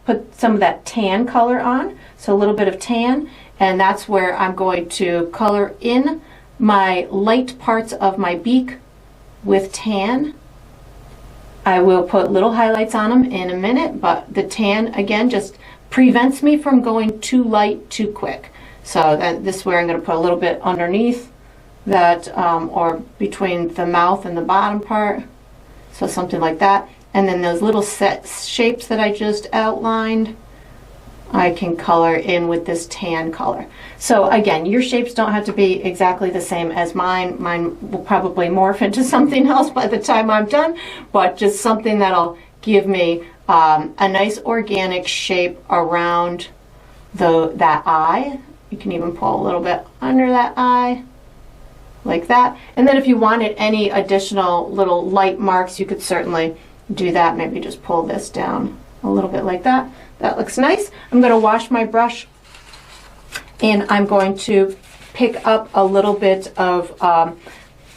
put some of that tan color on, so a little bit of tan, and that's where I'm going to color in my light parts of my beak with tan. I will put little highlights on them in a minute, but the tan again just prevents me from going too light too quick. So this is where I'm going to put a little bit underneath that, or between the mouth and the bottom part. So something like that. And then those little set shapes that I just outlined, I can color in with this tan color. So again, your shapes don't have to be exactly the same as mine. Mine will probably morph into something else by the time I'm done, but just something that'll give me a nice organic shape around that eye. You can even pull a little bit under that eye, like that. And then if you wanted any additional little light marks, you could certainly do that. Maybe just pull this down a little bit like that. That looks nice. I'm going to wash my brush, and I'm going to pick up a little bit of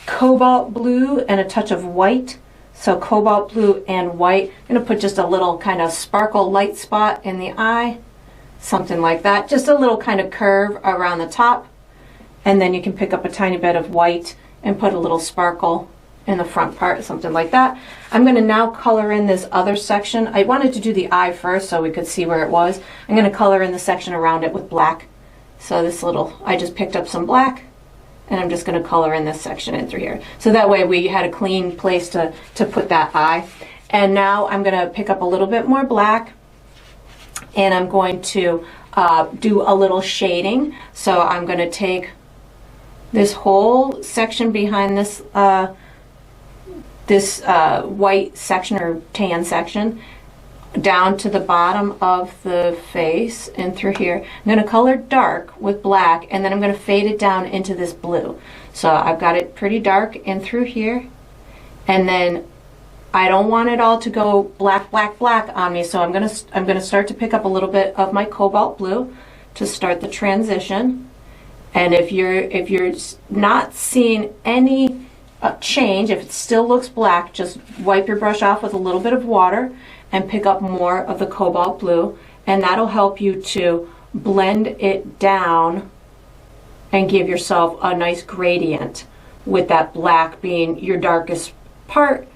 cobalt blue and a touch of white. So cobalt blue and white. I'm going to put just a little kind of sparkle light spot in the eye, something like that. Just a little kind of curve around the top. And then you can pick up a tiny bit of white and put a little sparkle in the front part, something like that. I'm going to now color in this other section. I wanted to do the eye first so we could see where it was. I'm going to color in the section around it with black. So this little, I just picked up some black, and I'm just going to color in this section in through here. So that way we had a clean place to put that eye. And now I'm going to pick up a little bit more black, and I'm going to do a little shading. So I'm going to take this whole section behind this white section or tan section down to the bottom of the face and through here. I'm going to color dark with black, and then I'm going to fade it down into this blue. So I've got it pretty dark in through here, and then I don't want it all to go black, black, black on me. So I'm going to start to pick up a little bit of my cobalt blue to start the transition. And if you're not seeing any change, if it still looks black, just wipe your brush off with a little bit of water and pick up more of the cobalt blue, and that'll help you to blend it down and give yourself a nice gradient, with that black being your darkest part,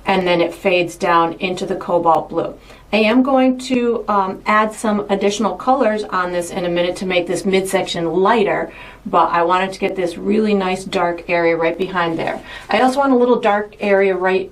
and then it fades down into the cobalt blue. I am going to add some additional colors on this in a minute to make this midsection lighter, but I wanted to get this really nice dark area right behind there. I also want a little dark area right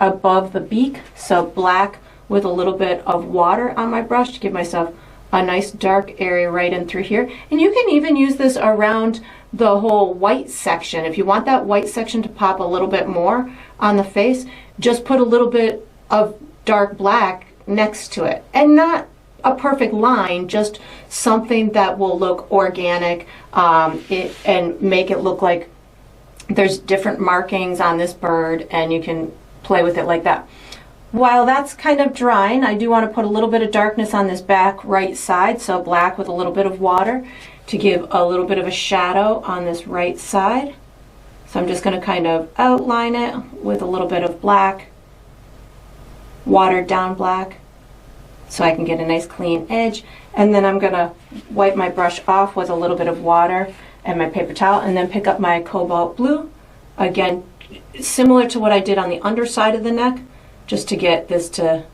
above the beak, so black with a little bit of water on my brush to give myself a nice dark area right in through here. And you can even use this around the whole white section. If you want that white section to pop a little bit more on the face, just put a little bit of dark black next to it, and not a perfect line, just something that will look organic and make it look like there's different markings on this bird, and you can play with it like that. While that's kind of drying, I do want to put a little bit of darkness on this back right side, so black with a little bit of water to give a little bit of a shadow on this right side. So I'm just going to kind of outline it with a little bit of black, watered down black, so I can get a nice clean edge. And then I'm going to wipe my brush off with a little bit of water and my paper towel, and then pick up my cobalt blue. Again, similar to what I did on the underside of the neck, just to get this to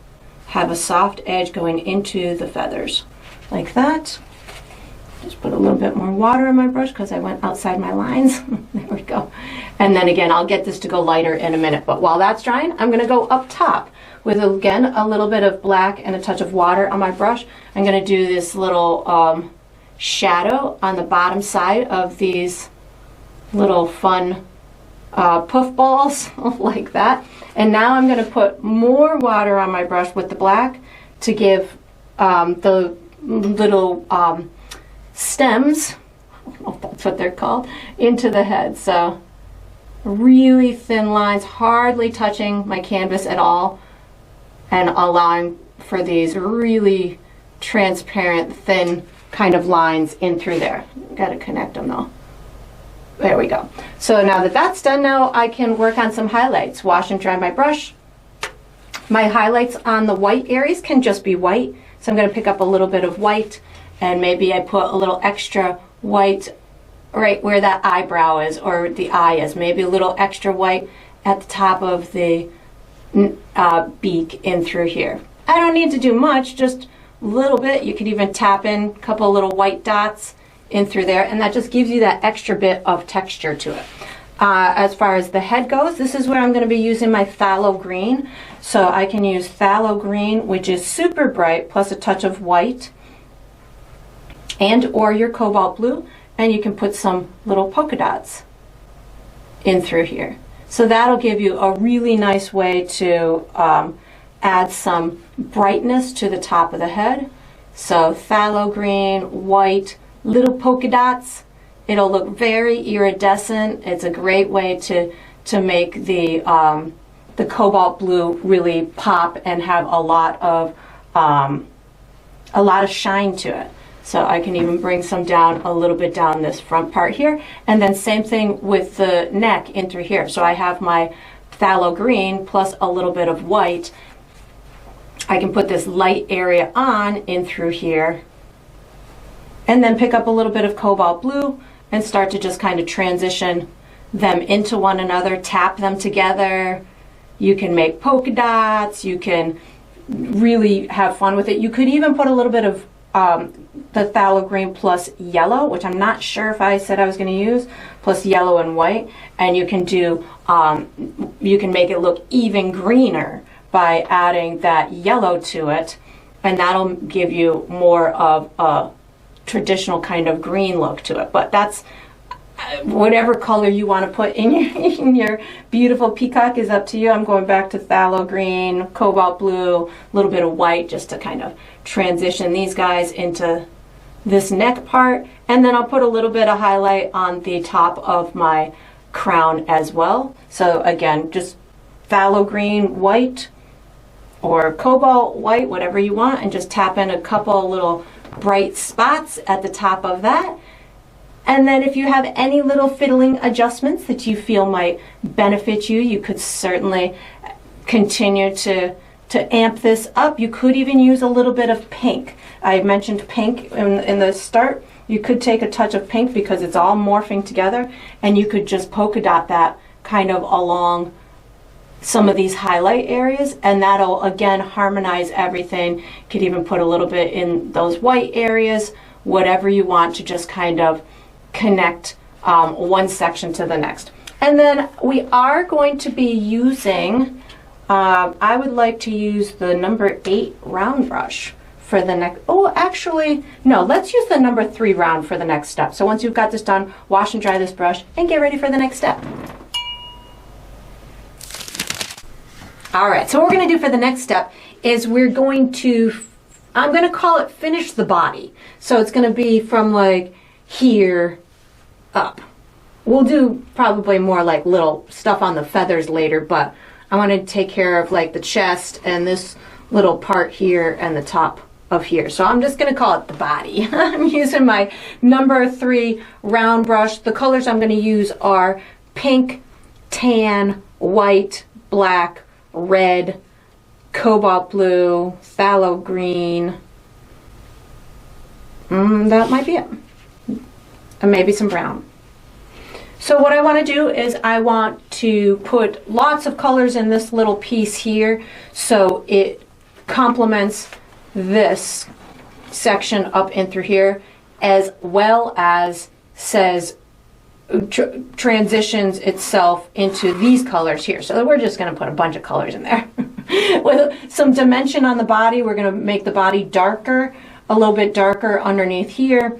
have a soft edge going into the feathers, like that. Just put a little bit more water in my brush because I went outside my lines. There we go. And then again, I'll get this to go lighter in a minute. But while that's drying, I'm going to go up top with, again, a little bit of black and a touch of water on my brush. I'm going to do this little shadow on the bottom side of these little fun puff balls like that. And now I'm going to put more water on my brush with the black to give the little stems, I don't know if that's what they're called, into the head. So really thin lines, hardly touching my canvas at all, and allowing for these really transparent, thin kind of lines in through there. Got to connect them though. There we go. So now that that's done, now I can work on some highlights. Wash and dry my brush. My highlights on the white areas can just be white. So I'm going to pick up a little bit of white, and maybe I put a little extra white right where that eyebrow is, or the eye is. Maybe a little extra white at the top of the beak in through here. I don't need to do much, just a little bit. You could even tap in a couple little white dots in through there, and that just gives you that extra bit of texture to it. As far as the head goes, this is where I'm going to be using my phthalo green. So I can use phthalo green, which is super bright, plus a touch of white, and or your cobalt blue, and you can put some little polka dots in through here. So that'll give you a really nice way to add some brightness to the top of the head. So phthalo green, white, little polka dots. It'll look very iridescent. It's a great way to make the cobalt blue really pop and have a lot of shine to it. So I can even bring some down a little bit down this front part here, and then same thing with the neck in through here. So I have my phthalo green plus a little bit of white. I can put this light area on in through here, and then pick up a little bit of cobalt blue and start to just kind of transition them into one another, tap them together. You can make polka dots, you can really have fun with it. You could even put a little bit of the phthalo green plus yellow, which I'm not sure if I said I was going to use, plus yellow and white, and you can do, you can make it look even greener by adding that yellow to it, and that'll give you more of a traditional kind of green look to it. But that's whatever color you want to put in your beautiful peacock is up to you. I'm going back to phthalo green, cobalt blue, a little bit of white just to kind of transition these guys into this neck part, and then I'll put a little bit of highlight on the top of my crown as well. So again, just phthalo green, white, or cobalt white, whatever you want, and just tap in a couple little bright spots at the top of that. And then if you have any little fiddling adjustments that you feel might benefit you, you could certainly continue to amp this up. You could even use a little bit of pink. I mentioned pink in the start. You could take a touch of pink because it's all morphing together, and you could just polka dot that kind of along some of these highlight areas, and that'll again harmonize everything. You could even put a little bit in those white areas, whatever you want to just kind of connect one section to the next. And then we are going to be using, I would like to use the number 8 round brush for the next, oh actually, no, let's use the number 3 round for the next step. So once you've got this done, wash and dry this brush and get ready for the next step. All right, so what we're going to do for the next step is we're going to, I'm going to call it finish the body. So it's going to be from like here up. We'll do probably more like little stuff on the feathers later, but I want to take care of like the chest and this little part here and the top of here. So I'm just going to call it the body. I'm using my number 3 round brush. The colors I'm going to use are pink, tan, white, black, red, cobalt blue, phthalo green. That might be it. And maybe some brown. So what I want to do is I want to put lots of colors in this little piece here so it complements this section up in through here, as well as says transitions itself into these colors here. So we're just going to put a bunch of colors in there. With some dimension on the body, we're going to make the body darker, a little bit darker underneath here,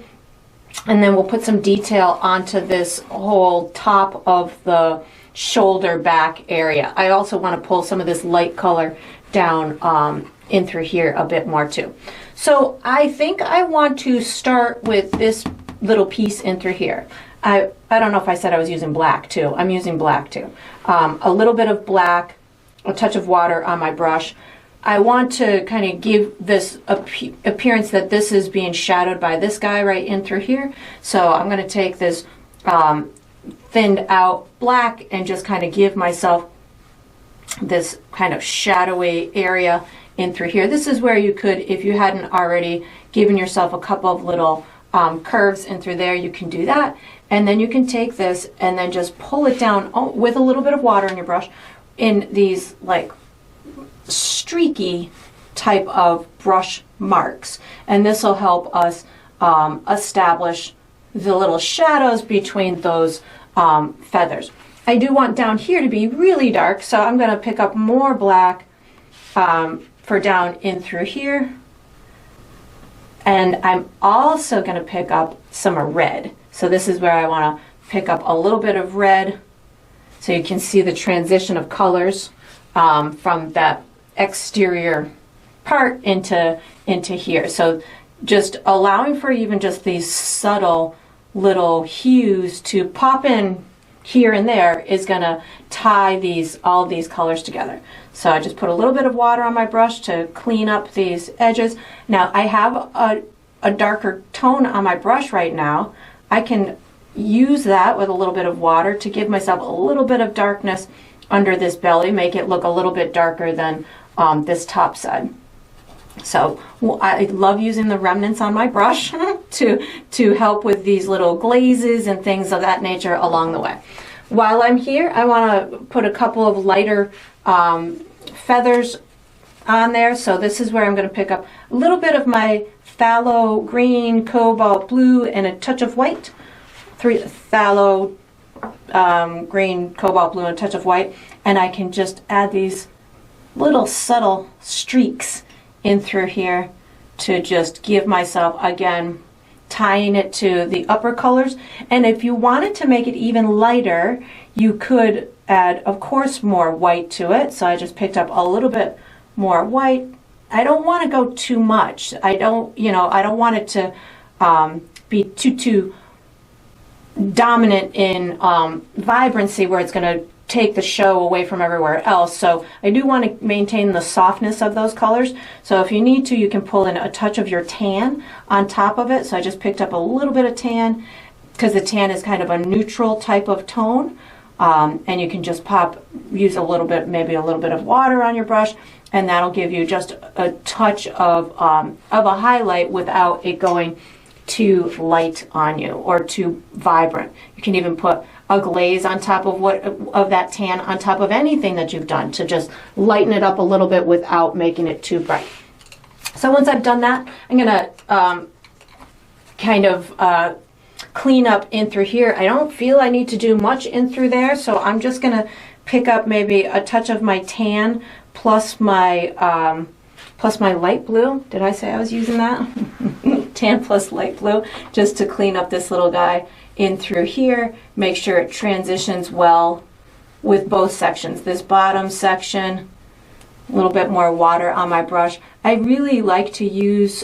and then we'll put some detail onto this whole top of the shoulder back area. I also want to pull some of this light color down in through here a bit more too. So I think I want to start with this little piece in through here. I don't know if I said I was using black too. I'm using black too. A little bit of black, a touch of water on my brush. I want to kind of give this appearance that this is being shadowed by this guy right in through here. So I'm going to take this thinned out black and just kind of give myself this kind of shadowy area in through here. This is where you could, if you hadn't already given yourself a couple of little curves in through there, you can do that. And then you can take this and then just pull it down with a little bit of water in your brush in these like streaky type of brush marks. And this will help us establish the little shadows between those feathers. I do want down here to be really dark, so I'm going to pick up more black for down in through here. And I'm also going to pick up some red. So this is where I want to pick up a little bit of red so you can see the transition of colors from that exterior part into here. So just allowing for even just these subtle little hues to pop in here and there is going to tie all these colors together. So I just put a little bit of water on my brush to clean up these edges. Now I have a darker tone on my brush right now. I can use that with a little bit of water to give myself a little bit of darkness under this belly, make it look a little bit darker than this top side. So I love using the remnants on my brush to help with these little glazes and things of that nature along the way. While I'm here, I want to put a couple of lighter feathers on there. So this is where I'm going to pick up a little bit of my phthalo green, cobalt blue, and a touch of white. Phthalo green, cobalt blue, and a touch of white. And I can just add these little subtle streaks in through here to just give myself, again, tying it to the upper colors. And if you wanted to make it even lighter, you could add, of course, more white to it. So I just picked up a little bit more white. I don't want to go too much. I don't want it to be too dominant in vibrancy where it's going to take the show away from everywhere else. So I do want to maintain the softness of those colors. So if you need to, you can pull in a touch of your tan on top of it. So I just picked up a little bit of tan because the tan is kind of a neutral type of tone. And you can just use a little bit, maybe a little bit of water on your brush, and that'll give you just a touch of a highlight without it going too light on you or too vibrant. You can even put a glaze on top of that tan on top of anything that you've done to just lighten it up a little bit without making it too bright. So once I've done that, I'm gonna kind of clean up in through here. I don't feel I need to do much in through there, so I'm just gonna pick up maybe a touch of my tan plus my light blue. Did I say I was using that? Tan plus light blue, just to clean up this little guy in through here. Make sure it transitions well with both sections. This bottom section, a little bit more water on my brush. I really like to use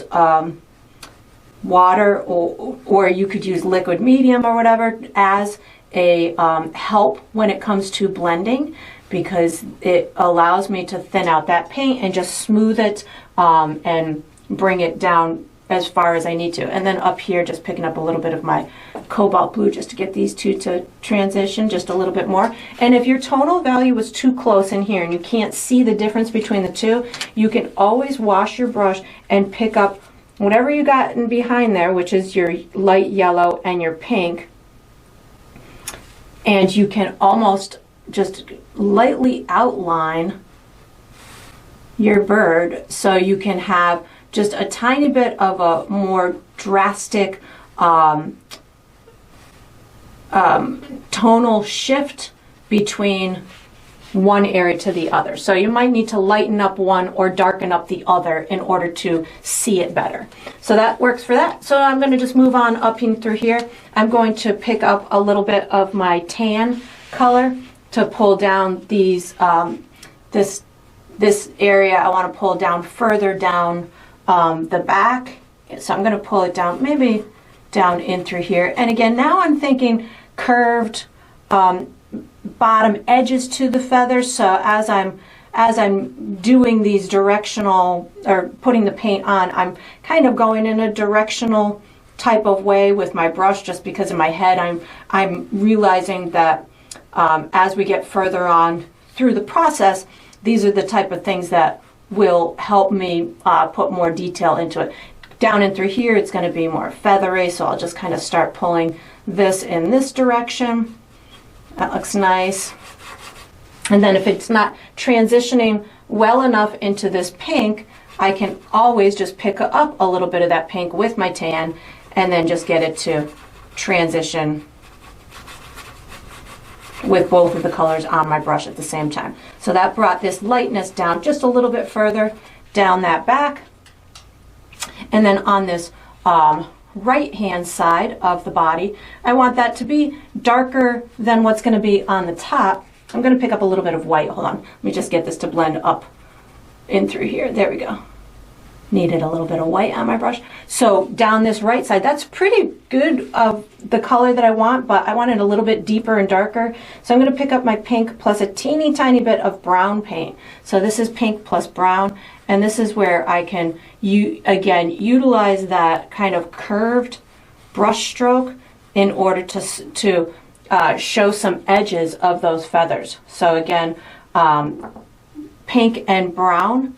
water, or you could use liquid medium or whatever as a help when it comes to blending, because it allows me to thin out that paint and just smooth it and bring it down as far as I need to. And then up here, just picking up a little bit of my cobalt blue just to get these two to transition just a little bit more. And if your tonal value was too close in here and you can't see the difference between the two, you can always wash your brush and pick up whatever you got in behind there, which is your light yellow and your pink, and you can almost just lightly outline your bird so you can have just a tiny bit of a more drastic tonal shift between one area to the other. So you might need to lighten up one or darken up the other in order to see it better. So that works for that. So I'm going to just move on up in through here. I'm going to pick up a little bit of my tan color to pull down these this area. I want to pull down further down the back. So I'm going to pull it down, maybe down in through here. And again, now I'm thinking curved bottom edges to the feathers. So as I'm doing these directional, or putting the paint on, I'm kind of going in a directional type of way with my brush, just because in my head I'm realizing that as we get further on through the process, these are the type of things that will help me put more detail into it. Down in through here, it's going to be more feathery, so I'll just kind of start pulling this in this direction. That looks nice. And then if it's not transitioning well enough into this pink, I can always just pick up a little bit of that pink with my tan and then just get it to transition with both of the colors on my brush at the same time. So that brought this lightness down just a little bit further down that back. And then on this right hand side of the body, I want that to be darker than what's going to be on the top. I'm going to pick up a little bit of white. Hold on, let me just get this to blend up in through here. There we go. Needed a little bit of white on my brush. So down this right side, that's pretty good of the color that I want, but I want it a little bit deeper and darker. So I'm going to pick up my pink plus a teeny tiny bit of brown paint. So this is pink plus brown, and this is where I can again utilize that kind of curved brush stroke in order to show some edges of those feathers. So again, pink and brown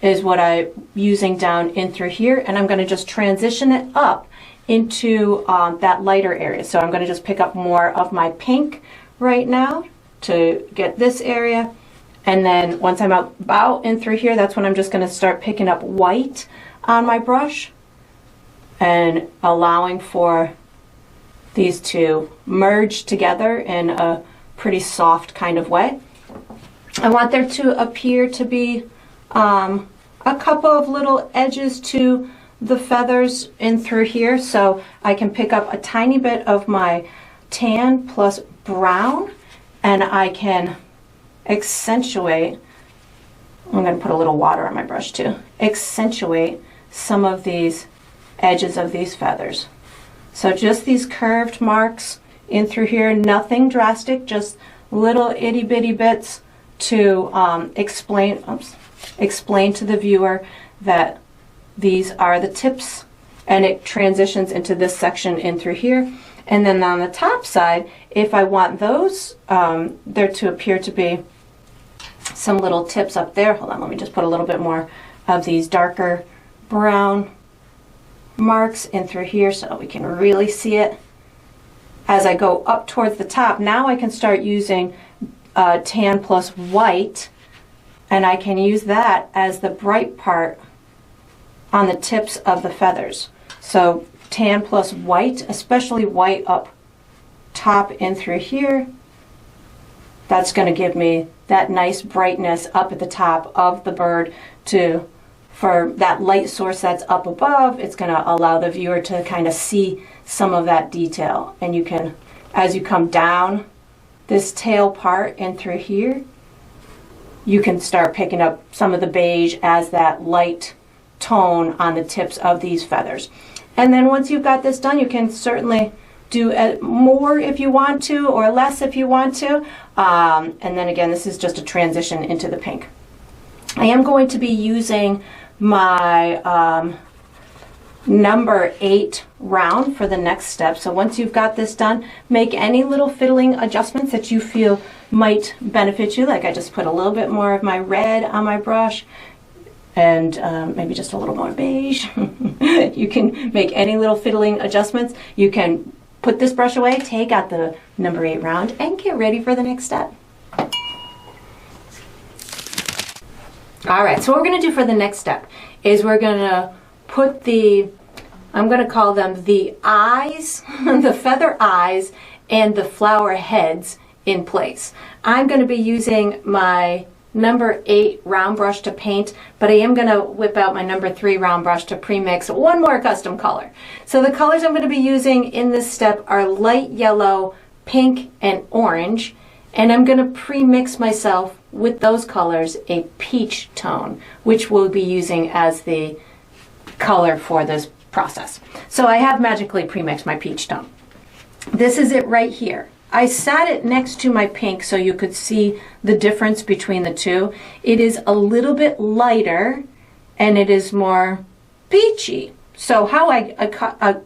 is what I'm using down in through here, and I'm going to just transition it up into that lighter area. So I'm going to just pick up more of my pink right now to get this area, and then once I'm about in through here, that's when I'm just going to start picking up white on my brush and allowing for these to merge together in a pretty soft kind of way. I want there to appear to be a couple of little edges to the feathers in through here, so I can pick up a tiny bit of my tan plus brown, and I can accentuate, I'm going to put a little water on my brush too, accentuate some of these edges of these feathers. So just these curved marks in through here, nothing drastic, just little itty bitty bits to explain to the viewer that these are the tips, and it transitions into this section in through here. And then on the top side, if I want those there to appear to be some little tips up there, hold on, let me just put a little bit more of these darker brown marks in through here so we can really see it. As I go up towards the top, now I can start using tan plus white, and I can use that as the bright part on the tips of the feathers. So tan plus white, especially white up top in through here, that's going to give me that nice brightness up at the top of the bird for that light source that's up above. It's going to allow the viewer to kind of see some of that detail. And you can, as you come down this tail part in through here, you can start picking up some of the beige as that light tone on the tips of these feathers. And then once you've got this done, you can certainly do more if you want to, or less if you want to. And then again, this is just a transition into the pink. I am going to be using my number 8 round for the next step. So once you've got this done, make any little fiddling adjustments that you feel might benefit you. Like I just put a little bit more of my red on my brush, and maybe just a little more beige. You can make any little fiddling adjustments. You can put this brush away, take out the number 8 round, and get ready for the next step. All right, so what we're going to do for the next step is we're going to put I'm going to call them the eyes, the feather eyes, and the flower heads in place. I'm going to be using my number 8 round brush to paint, but I am going to whip out my number 3 round brush to pre-mix one more custom color. So the colors I'm going to be using in this step are light yellow, pink, and orange, and I'm going to pre-mix myself with those colors a peach tone, which we'll be using as the color for this process. So I have magically pre-mixed my peach tone. This is it right here. I sat it next to my pink so you could see the difference between the two. It is a little bit lighter and it is more peachy. So how I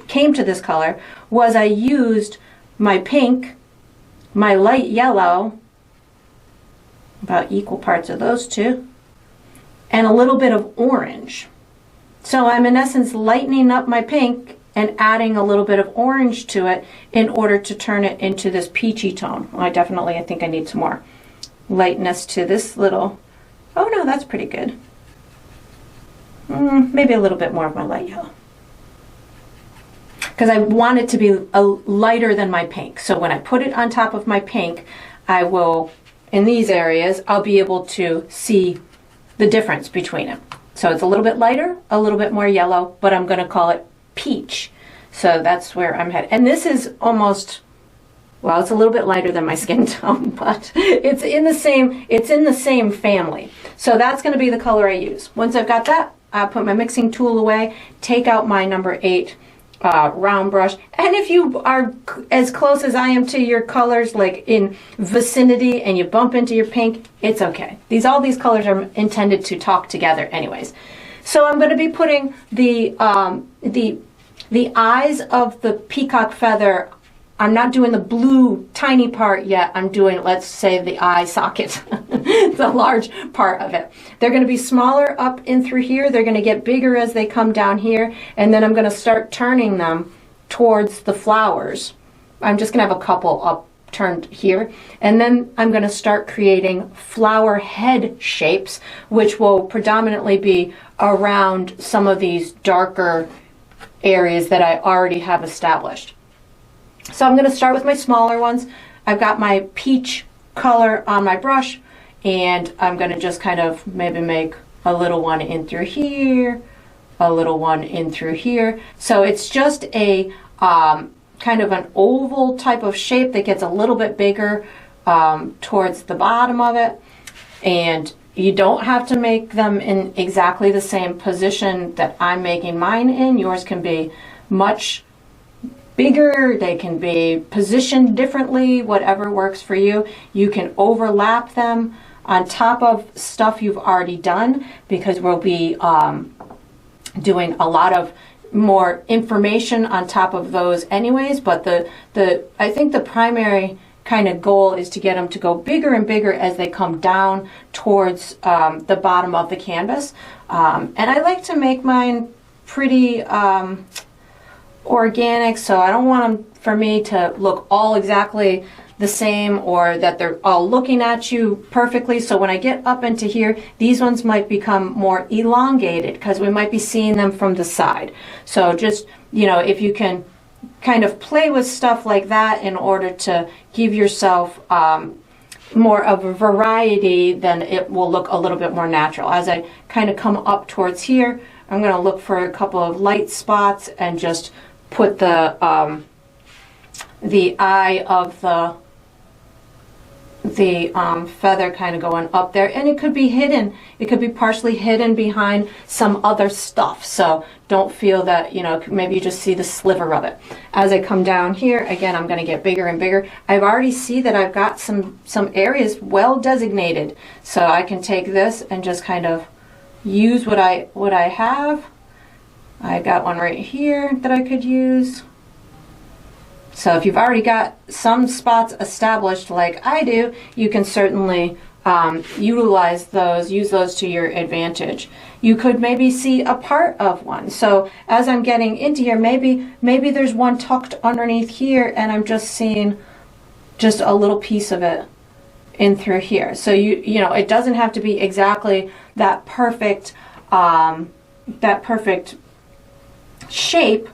came to this color was I used my pink, my light yellow, about equal parts of those two, and a little bit of orange. So I'm in essence lightening up my pink and adding a little bit of orange to it in order to turn it into this peachy tone. Well, I think I need some more lightness to this little, oh no, that's pretty good. Maybe a little bit more of my light yellow. because I want it to be lighter than my pink. So when I put it on top of my pink, I will, in these areas, I'll be able to see the difference between them. So it's a little bit lighter, a little bit more yellow, but I'm going to call it peach. So that's where I'm headed. And this is almost, well, it's a little bit lighter than my skin tone, but it's in the same family. So that's going to be the color I use. Once I've got that, I'll put my mixing tool away, take out my number 8 round brush. And if you are as close as I am to your colors, like in vicinity, and you bump into your pink, it's okay. All these colors are intended to talk together anyways. So I'm going to be putting the eyes of the peacock feather. I'm not doing the blue tiny part yet. I'm doing, let's say, the eye socket, the large part of it. They're going to be smaller up in through here. They're going to get bigger as they come down here. And then I'm going to start turning them towards the flowers. I'm just going to have a couple upturned here. And then I'm going to start creating flower head shapes, which will predominantly be around some of these darker areas that I already have established. So I'm going to start with my smaller ones. I've got my peach color on my brush, and I'm going to just kind of maybe make a little one in through here, a little one in through here. So it's just a kind of an oval type of shape that gets a little bit bigger towards the bottom of it. And you don't have to make them in exactly the same position that I'm making mine in. Yours can be much bigger, they can be positioned differently, whatever works for you. You can overlap them on top of stuff you've already done, because we'll be doing a lot of more information on top of those anyways. But I think the primary kind of goal is to get them to go bigger and bigger as they come down towards the bottom of the canvas. And I like to make mine pretty organic, so I don't want them for me to look all exactly the same, or that they're all looking at you perfectly. So when I get up into here, these ones might become more elongated because we might be seeing them from the side. So just, you know, if you can kind of play with stuff like that in order to give yourself more of a variety, then it will look a little bit more natural. As I kind of come up towards here, I'm going to look for a couple of light spots and just put the eye of the feather kind of going up there, and it could be hidden. It could be partially hidden behind some other stuff. So don't feel that, you know, maybe you just see the sliver of it. As I come down here, again, I'm going to get bigger and bigger. I've already see that I've got some areas well designated, so I can take this and just kind of use what I have. I got one right here that I could use. So if you've already got some spots established like I do, you can certainly utilize those, use those to your advantage. You could maybe see a part of one. So as I'm getting into here, maybe there's one tucked underneath here, and I'm just seeing just a little piece of it in through here. So you know, it doesn't have to be exactly that perfect shape.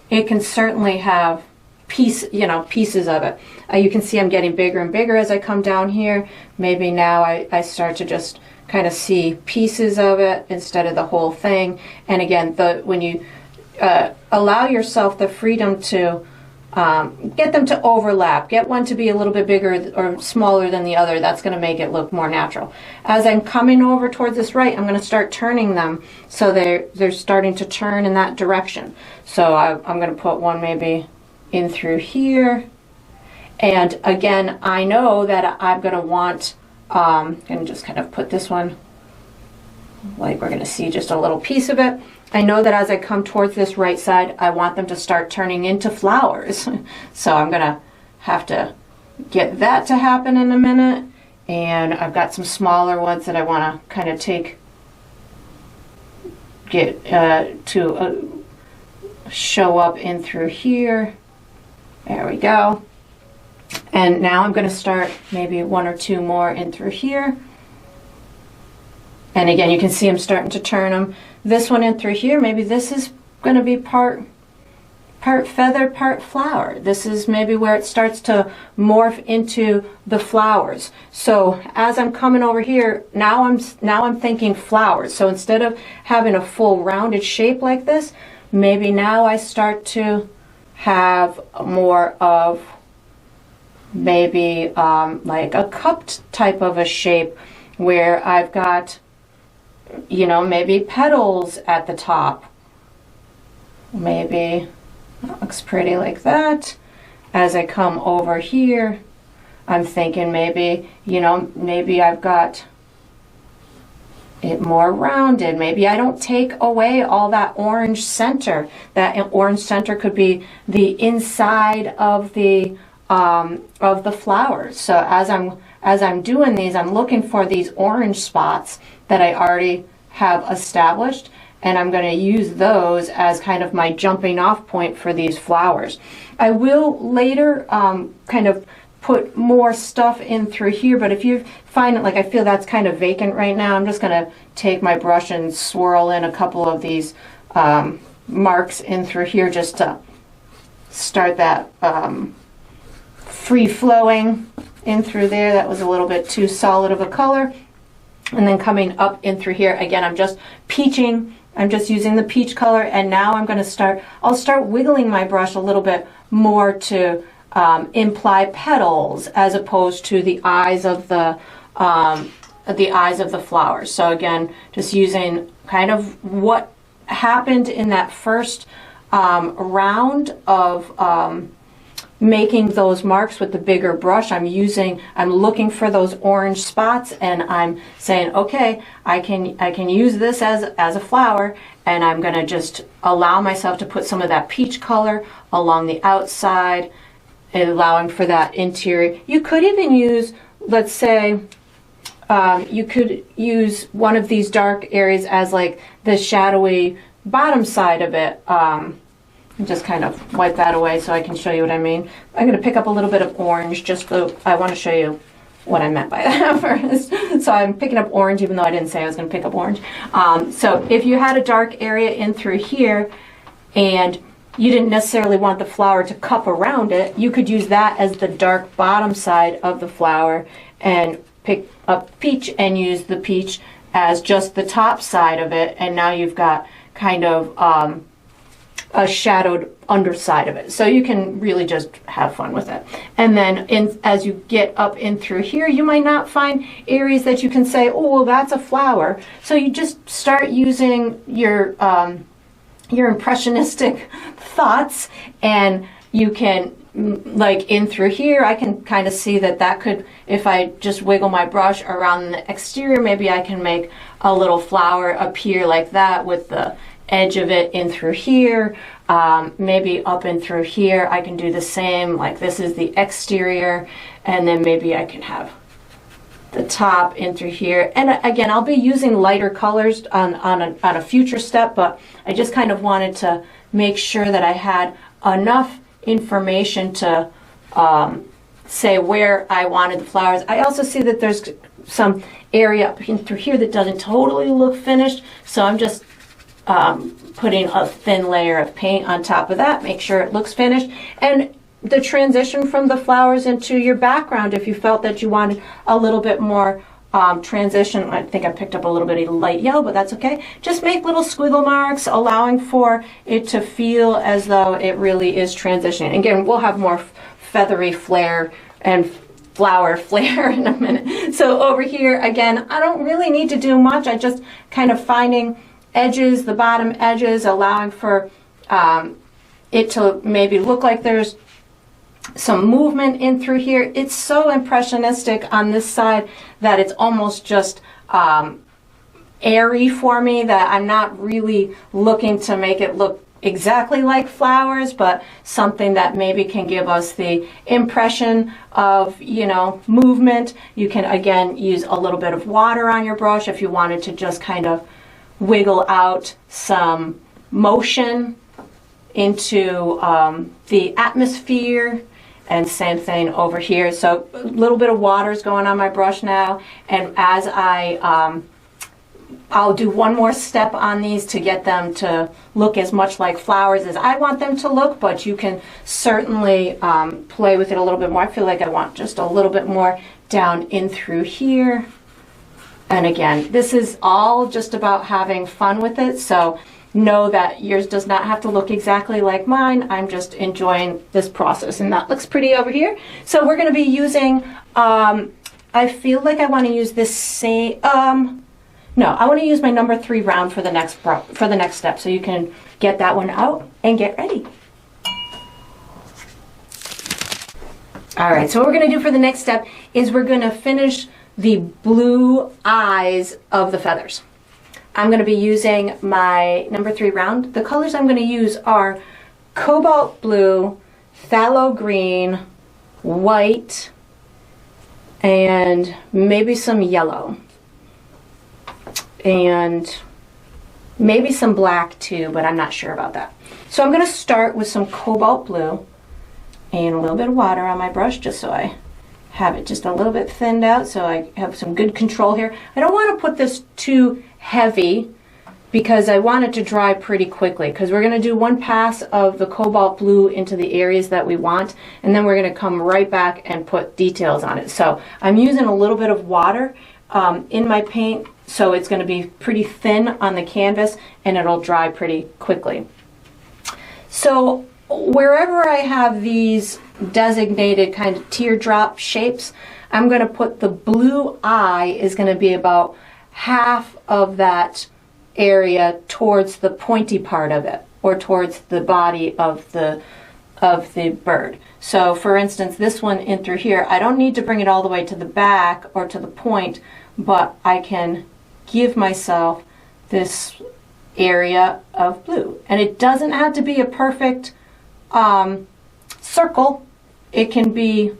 It can certainly have pieces of it. You can see I'm getting bigger and bigger as I come down here. Maybe now I start to just kind of see pieces of it instead of the whole thing. And again, when you allow yourself the freedom to get them to overlap, get one to be a little bit bigger or smaller than the other, that's going to make it look more natural. As I'm coming over towards this right, I'm going to start turning them so they're starting to turn in that direction. So I'm going to put one maybe in through here. And again, I know that I'm going to want, I'm going to just kind of put this one, like we're going to see just a little piece of it. I know that as I come towards this right side, I want them to start turning into flowers. So I'm going to have to get that to happen in a minute. And I've got some smaller ones that I want to kind of get to show up in through here. There we go. And now I'm going to start maybe one or two more in through here. And again, you can see I'm starting to turn them. This one in through here, maybe this is going to be part part feather, part flower. This is maybe where it starts to morph into the flowers. So as I'm coming over here, now I'm thinking flowers. So instead of having a full rounded shape like this, maybe now I start to have more of maybe like a cupped type of a shape where I've got, you know, maybe petals at the top. Maybe that looks pretty like that. As I come over here, I'm thinking maybe, you know, maybe I've got it more rounded. Maybe I don't take away all that orange center. That orange center could be the inside of the flowers. So as I'm doing these, I'm looking for these orange spots that I already have established, and I'm going to use those as kind of my jumping off point for these flowers. I will later kind of put more stuff in through here, but if you find it like I feel that's kind of vacant right now, I'm just going to take my brush and swirl in a couple of these marks in through here just to start that free flowing in through there. That was a little bit too solid of a color. And then coming up in through here, again, I'm just peaching. I'm just using the peach color, and now I'm going to I'll start wiggling my brush a little bit more to imply petals as opposed to the eyes of the flowers. So again, just using kind of what happened in that first round of making those marks with the bigger brush. I'm looking for those orange spots, and I'm saying, okay, I can use this as a flower, and I'm going to just allow myself to put some of that peach color along the outside, allowing for that interior. You could even use, let's say, you could use one of these dark areas as like the shadowy bottom side of it. And just kind of wipe that away so I can show you what I mean. I'm going to pick up a little bit of orange just so I want to show you what I meant by that first. So I'm picking up orange even though I didn't say I was going to pick up orange. So if you had a dark area in through here and you didn't necessarily want the flower to cup around it, you could use that as the dark bottom side of the flower and pick up peach and use the peach as just the top side of it, and now you've got kind of a shadowed underside of it. So you can really just have fun with it. And then as you get up in through here, you might not find areas that you can say, oh, well, that's a flower. So you just start using your impressionistic thoughts, and you can, like in through here, I can kind of see that could, if I just wiggle my brush around the exterior, maybe I can make a little flower appear like that with the edge of it in through here. Maybe up in through here I can do the same, like this is the exterior, and then maybe I can have the top in through here. And again, I'll be using lighter colors on a future step, but I just kind of wanted to make sure that I had enough information to say where I wanted the flowers. I also see that there's some area up in through here that doesn't totally look finished, so I'm just putting a thin layer of paint on top of that, make sure it looks finished. And the transition from the flowers into your background, if you felt that you wanted a little bit more transition, I think I picked up a little bit of light yellow, but that's okay. Just make little squiggle marks, allowing for it to feel as though it really is transitioning. Again, we'll have more feathery flair and flower flair in a minute. So over here, again, I don't really need to do much. I just kind of finding edges, the bottom edges, allowing for it to maybe look like there's some movement in through here. It's so impressionistic on this side that it's almost just airy for me, that I'm not really looking to make it look exactly like flowers, but something that maybe can give us the impression of, you know, movement. You can again use a little bit of water on your brush if you wanted to just kind of wiggle out some motion into the atmosphere. And same thing over here. So a little bit of water is going on my brush now, and as I I'll do one more step on these to get them to look as much like flowers as I want them to look, but you can certainly play with it a little bit more. I feel like I want just a little bit more down in through here. And again, this is all just about having fun with it, so know that yours does not have to look exactly like mine. I'm just enjoying this process, and that looks pretty over here. So we're going to be using, I feel like I want to use this same, no, I want to use my number 3 round for the next step, so you can get that one out and get ready. All right, so what we're going to do for the next step is we're going to finish the blue eyes of the feathers. I'm going to be using my number 3 round. The colors I'm going to use are cobalt blue, phthalo green, white, and maybe some yellow. And maybe some black too, but I'm not sure about that. So I'm going to start with some cobalt blue and a little bit of water on my brush just so I have it just a little bit thinned out, so I have some good control here. I don't want to put this too heavy because I want it to dry pretty quickly, because we're going to do one pass of the cobalt blue into the areas that we want, and then we're going to come right back and put details on it. So I'm using a little bit of water in my paint, so it's going to be pretty thin on the canvas and it'll dry pretty quickly. So wherever I have these designated kind of teardrop shapes, I'm going to put the blue eye is going to be about half of that area towards the pointy part of it, or towards the body of the bird. So for instance, this one in through here, I don't need to bring it all the way to the back or to the point, but I can give myself this area of blue. And it doesn't have to be a perfect circle. It can be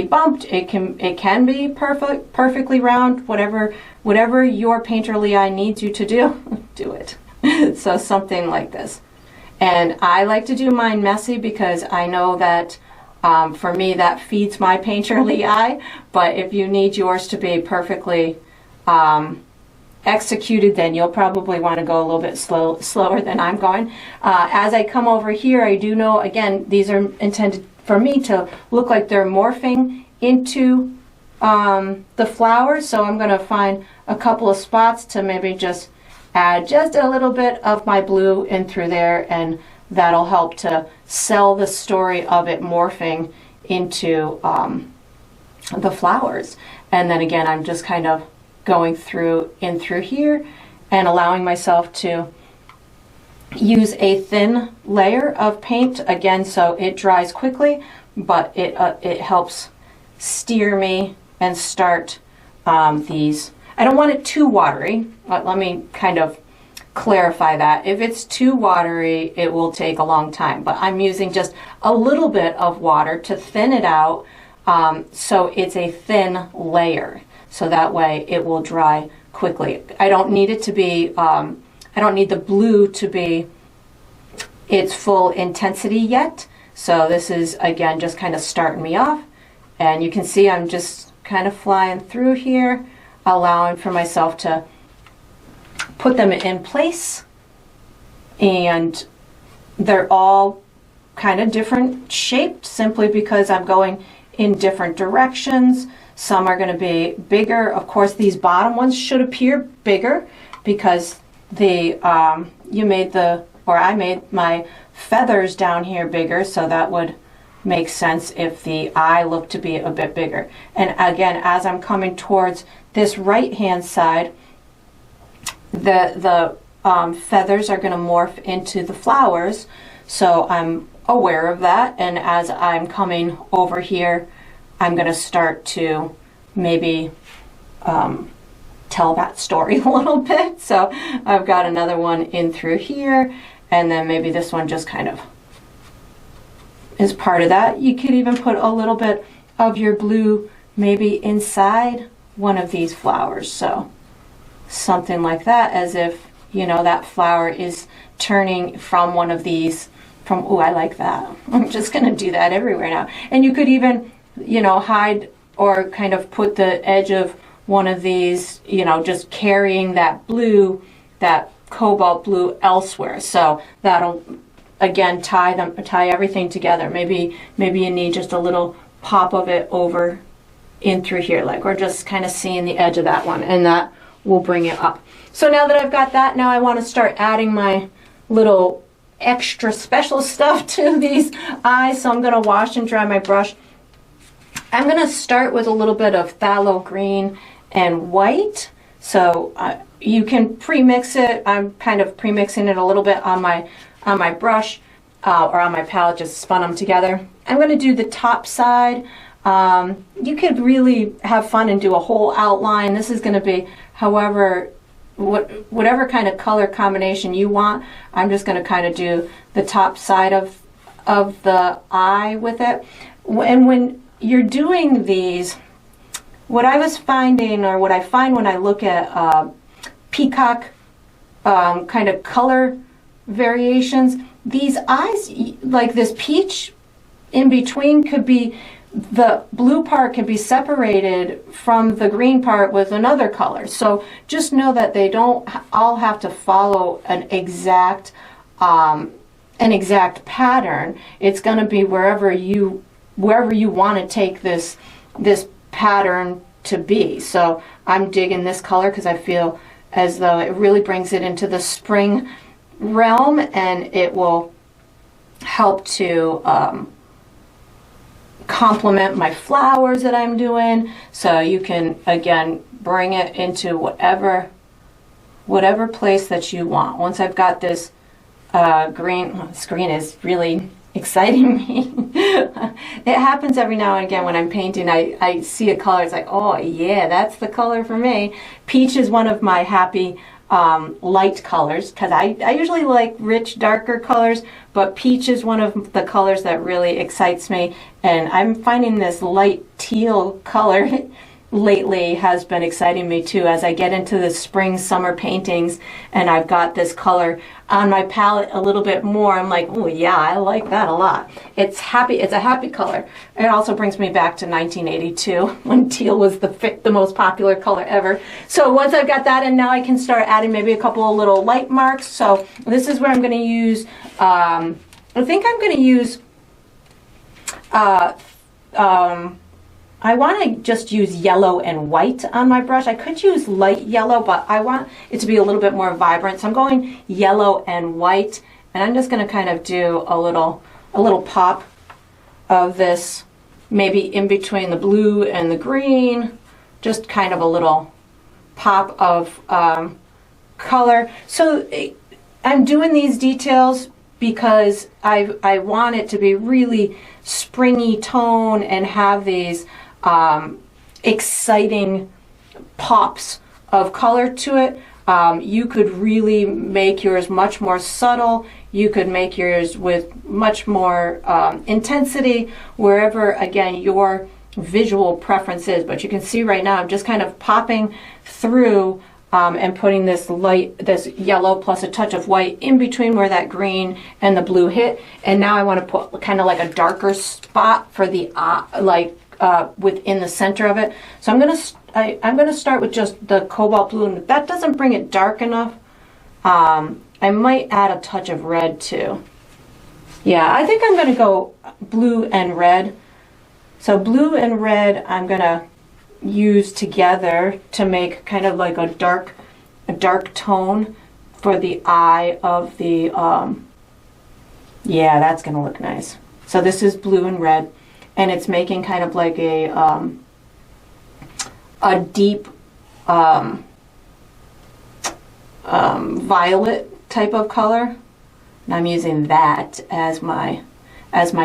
bumped. It can be perfectly round. Whatever your painterly eye needs you to do, do it. So something like this. And I like to do mine messy because I know that for me that feeds my painterly eye. But if you need yours to be perfectly executed, then you'll probably want to go a little bit slower than I'm going. As I come over here, I do know, again, these are intended for me to look like they're morphing into the flowers, so I'm going to find a couple of spots to maybe just add just a little bit of my blue in through there, and that'll help to sell the story of it morphing into the flowers. And then again, I'm just kind of going through in through here and allowing myself to use a thin layer of paint again, so it dries quickly, but it helps steer me and start these. I don't want it too watery, but let me kind of clarify that. If it's too watery, it will take a long time, but I'm using just a little bit of water to thin it out, so it's a thin layer, so that way it will dry quickly. I don't need it to be, I don't need the blue to be its full intensity yet, so this is again just kind of starting me off, and you can see I'm just kind of flying through here, allowing for myself to put them in place. And they're all kind of different shaped simply because I'm going in different directions. Some are going to be bigger. Of course, these bottom ones should appear bigger because the I made my feathers down here bigger, so that would make sense if the eye looked to be a bit bigger. And again, as I'm coming towards this right hand side, the feathers are going to morph into the flowers, so I'm aware of that. And as I'm coming over here, I'm going to start to maybe tell that story a little bit. So I've got another one in through here, and then maybe this one just kind of is part of that. You could even put a little bit of your blue maybe inside one of these flowers, so something like that, as if, you know, that flower is turning from one of these, from, oh, I like that. I'm just going to do that everywhere now. And you could even, you know, hide or kind of put the edge of one of these, you know, just carrying that blue, that cobalt blue elsewhere. So that'll, again, tie everything together. Maybe you need just a little pop of it over in through here, like we're just kind of seeing the edge of that one, and that will bring it up. So now that I've got that, now I want to start adding my little extra special stuff to these eyes. So I'm going to wash and dry my brush. I'm going to start with a little bit of phthalo green and white. So you can pre-mix it. I'm kind of pre-mixing it a little bit on my brush or on my palette, just spun them together. I'm going to do the top side. You could really have fun and do a whole outline. This is going to be however, whatever kind of color combination you want. I'm just going to kind of do the top side of the eye with it. And when you're doing these, what I was finding, or what I find when I look at peacock kind of color variations, these eyes, like this peach in between, could be, the blue part can be separated from the green part with another color. So just know that they don't all have to follow an exact pattern. It's going to be wherever you want to take this pattern to be. So I'm digging this color because I feel as though it really brings it into the spring realm, and it will help to complement my flowers that I'm doing. So you can, again, bring it into whatever place that you want. Once I've got this green, well, this green is really exciting me. It happens every now and again when I'm painting. I see a color, it's like, oh yeah, that's the color for me. Peach is one of my happy light colors, because I usually like rich, darker colors, but peach is one of the colors that really excites me, and I'm finding this light teal color lately has been exciting me too, as I get into the spring summer paintings and I've got this color on my palette a little bit more. I'm like, oh yeah, I like that a lot. It's happy. It's a happy color. It also brings me back to 1982 when teal was the most popular color ever. So once I've got that, and now I can start adding maybe a couple of little light marks. So this is where I'm going to use, I think I'm going to use I want to just use yellow and white on my brush. I could use light yellow, but I want it to be a little bit more vibrant. So I'm going yellow and white, and I'm just going to kind of do a little pop of this, maybe in between the blue and the green, just kind of a little pop of color. So I'm doing these details because I want it to be really springy tone and have these exciting pops of color to it. You could really make yours much more subtle. You could make yours with much more intensity, wherever, again, your visual preference is. But you can see right now I'm just kind of popping through and putting this yellow plus a touch of white in between where that green and the blue hit. And now I want to put kind of like a darker spot for the within the center of it. So I'm gonna start with just the cobalt blue, and if that doesn't bring it dark enough, I might add a touch of red too. Yeah, I think I'm gonna go blue and red. So blue and red I'm gonna use together to make kind of like a dark tone for the eye of the yeah, that's gonna look nice. So this is blue and red, and it's making kind of like a deep violet type of color, and I'm using that as my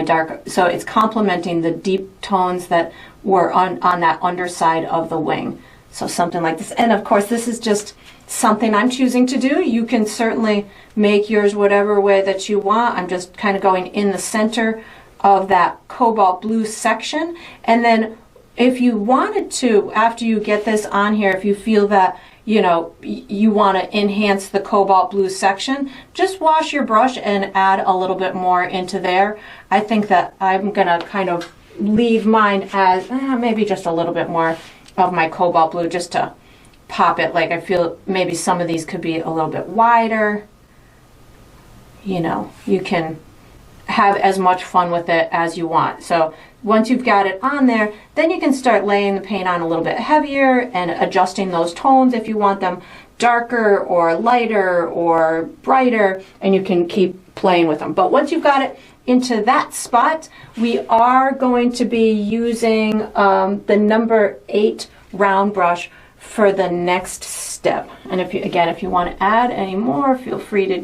dark, so it's complementing the deep tones that were on that underside of the wing. So something like this. And of course this is just something I'm choosing to do. You can certainly make yours whatever way that you want. I'm just kind of going in the center of that cobalt blue section, and then if you wanted to, after you get this on here, if you feel that you want to enhance the cobalt blue section, just wash your brush and add a little bit more into there. I think that I'm gonna kind of leave mine as maybe just a little bit more of my cobalt blue just to pop it. Like, I feel maybe some of these could be a little bit wider. You know, you can have as much fun with it as you want. So once you've got it on there, then you can start laying the paint on a little bit heavier and adjusting those tones if you want them darker or lighter or brighter, and you can keep playing with them. But once you've got it into that spot, we are going to be using the number 8 round brush for the next step. And if you want to add any more, feel free to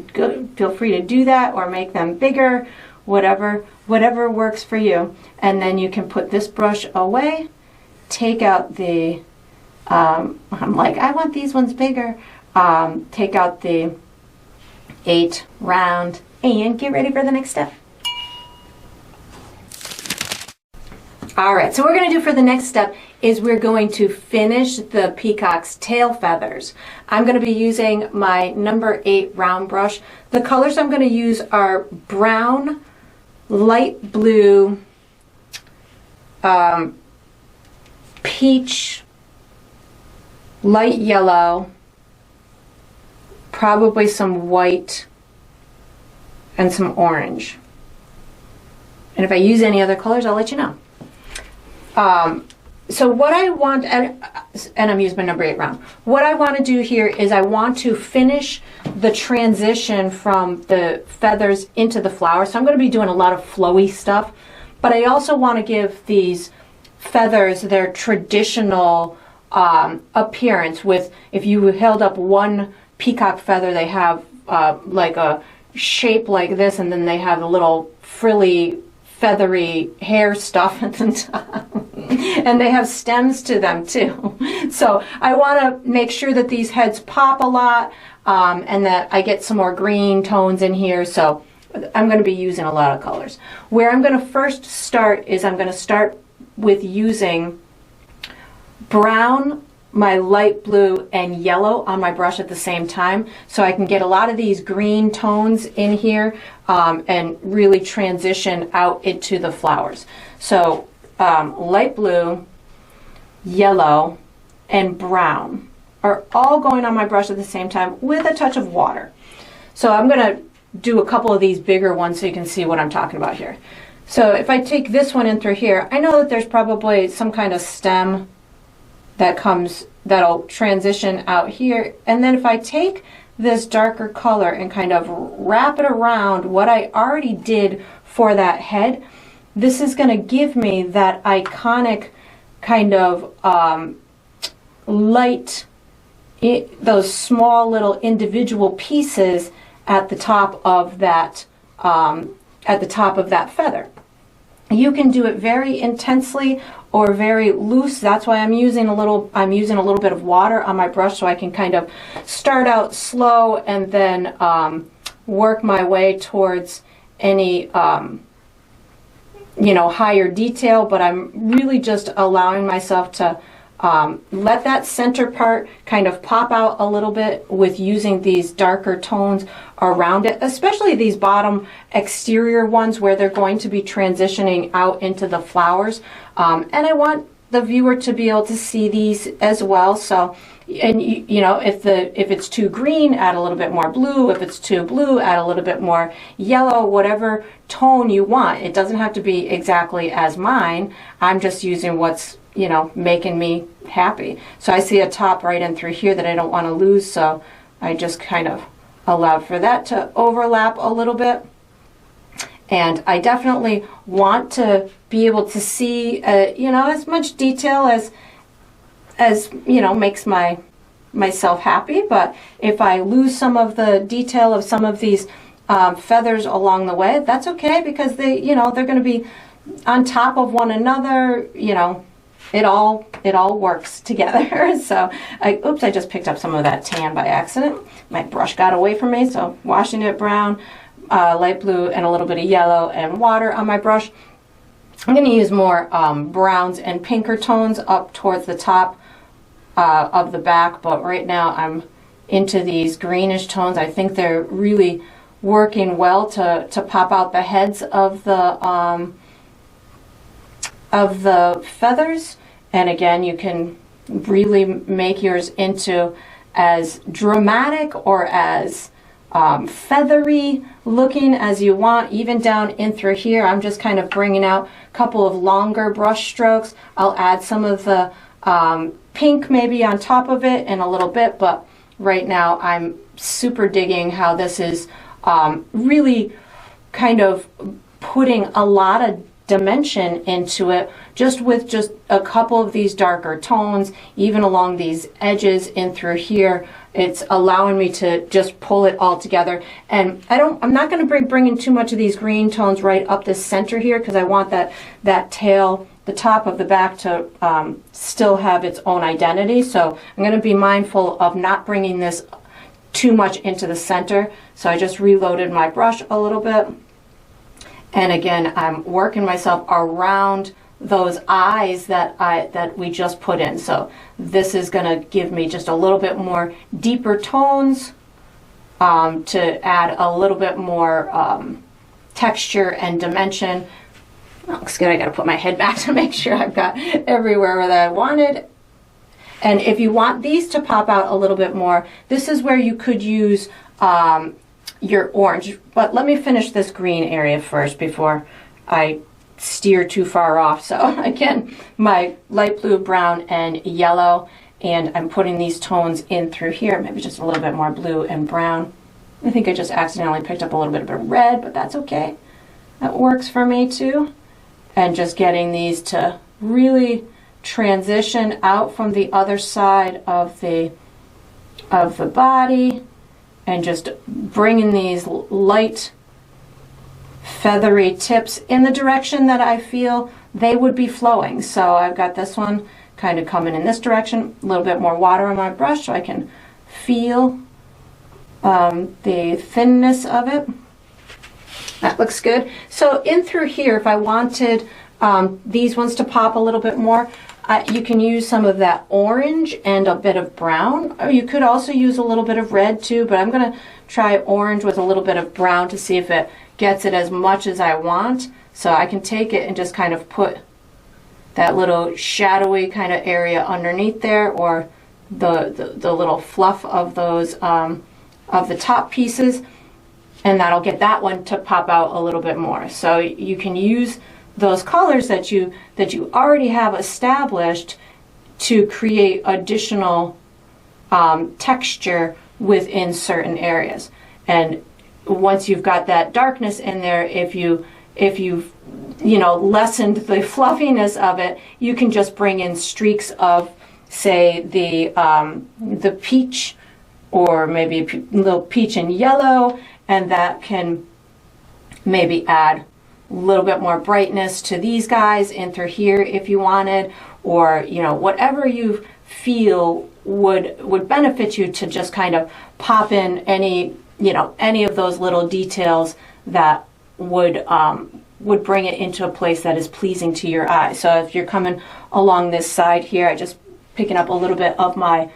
do that, or make them bigger, whatever works for you. And then you can put this brush away, take out the I'm like, I want these ones bigger. Take out the 8 round and get ready for the next step. All right, so what we're going to do for the next step is we're going to finish the peacock's tail feathers. I'm going to be using my number 8 round brush. The colors I'm going to use are brown, light blue, peach, light yellow, probably some white, and some orange. And if I use any other colors, I'll let you know. So what I want, and I'm using my number 8 round, what I want to do here is I want to finish the transition from the feathers into the flower. So I'm going to be doing a lot of flowy stuff, but I also want to give these feathers their traditional appearance. With, if you held up one peacock feather, they have like a shape like this, and then they have a little frilly feathery hair stuff at the top. And they have stems to them too. So I want to make sure that these heads pop a lot, and that I get some more green tones in here. So I'm going to be using a lot of colors. Where I'm going to first start is I'm going to start with using brown, my light blue, and yellow on my brush at the same time, so I can get a lot of these green tones in here and really transition out into the flowers. So light blue, yellow, and brown are all going on my brush at the same time with a touch of water. So I'm going to do a couple of these bigger ones so you can see what I'm talking about here. So if I take this one in through here, I know that there's probably some kind of stem that'll transition out here. And then if I take this darker color and kind of wrap it around what I already did for that head, this is going to give me that iconic kind of light, those small little individual pieces at the top of that feather. You can do it very intensely or very loose. That's why I'm using a little bit of water on my brush, so I can kind of start out slow and then work my way towards any higher detail. But I'm really just allowing myself to let that center part kind of pop out a little bit with using these darker tones around it, especially these bottom exterior ones where they're going to be transitioning out into the flowers. And I want the viewer to be able to see these as well. So, and if it's too green, add a little bit more blue. If it's too blue, add a little bit more yellow, whatever tone you want. It doesn't have to be exactly as mine. I'm just using what's making me happy. So I see a top right in through here that I don't want to lose, so I just kind of allow for that to overlap a little bit. And I definitely want to be able to see as much detail as makes myself happy. But if I lose some of the detail of some of these feathers along the way, that's okay, because they're going to be on top of one another. It all works together. So I just picked up some of that tan by accident. My brush got away from me, so washing it brown, light blue, and a little bit of yellow and water on my brush. I'm going to use more browns and pinker tones up towards the top of the back, but right now I'm into these greenish tones. I think they're really working well to pop out the heads of the feathers. And again, you can really make yours into as dramatic or as feathery looking as you want, even down in through here. I'm just kind of bringing out a couple of longer brush strokes. I'll add some of the pink maybe on top of it in a little bit, but right now I'm super digging how this is really kind of putting a lot of dimension into it, just with just a couple of these darker tones, even along these edges in through here. It's allowing me to just pull it all together. And I'm not going to bring in too much of these green tones right up the center here, because I want that tail, the top of the back, to still have its own identity. So I'm going to be mindful of not bringing this too much into the center. So I just reloaded my brush a little bit. And again, I'm working myself around those eyes that we just put in. So this is going to give me just a little bit more deeper tones to add a little bit more texture and dimension. That looks good. I got to put my head back to make sure I've got everywhere that I wanted. And if you want these to pop out a little bit more, this is where you could use your orange. But let me finish this green area first before I steer too far off. So again, my light blue, brown, and yellow, and I'm putting these tones in through here, maybe just a little bit more blue and brown. I think I just accidentally picked up a little bit of red, but that's okay. That works for me too. And just getting these to really transition out from the other side of the body, and just bringing these light feathery tips in the direction that I feel they would be flowing. So I've got this one kind of coming in this direction, a little bit more water on my brush so I can feel the thinness of it. That looks good. So in through here, if I wanted these ones to pop a little bit more, you can use some of that orange and a bit of brown. Or you could also use a little bit of red too, but I'm going to try orange with a little bit of brown to see if it gets it as much as I want. So I can take it and just kind of put that little shadowy kind of area underneath there, or the little fluff of those of the top pieces, and that'll get that one to pop out a little bit more. So you can use those colors that you already have established to create additional texture within certain areas. And once you've got that darkness in there, if you've lessened the fluffiness of it, you can just bring in streaks of, say, the peach, or maybe a little peach and yellow, and that can maybe add a little bit more brightness to these guys in through here if you wanted, or whatever you feel would benefit you to just kind of pop in any of those little details that would bring it into a place that is pleasing to your eye. So if you're coming along this side here, I just picking up a little bit of my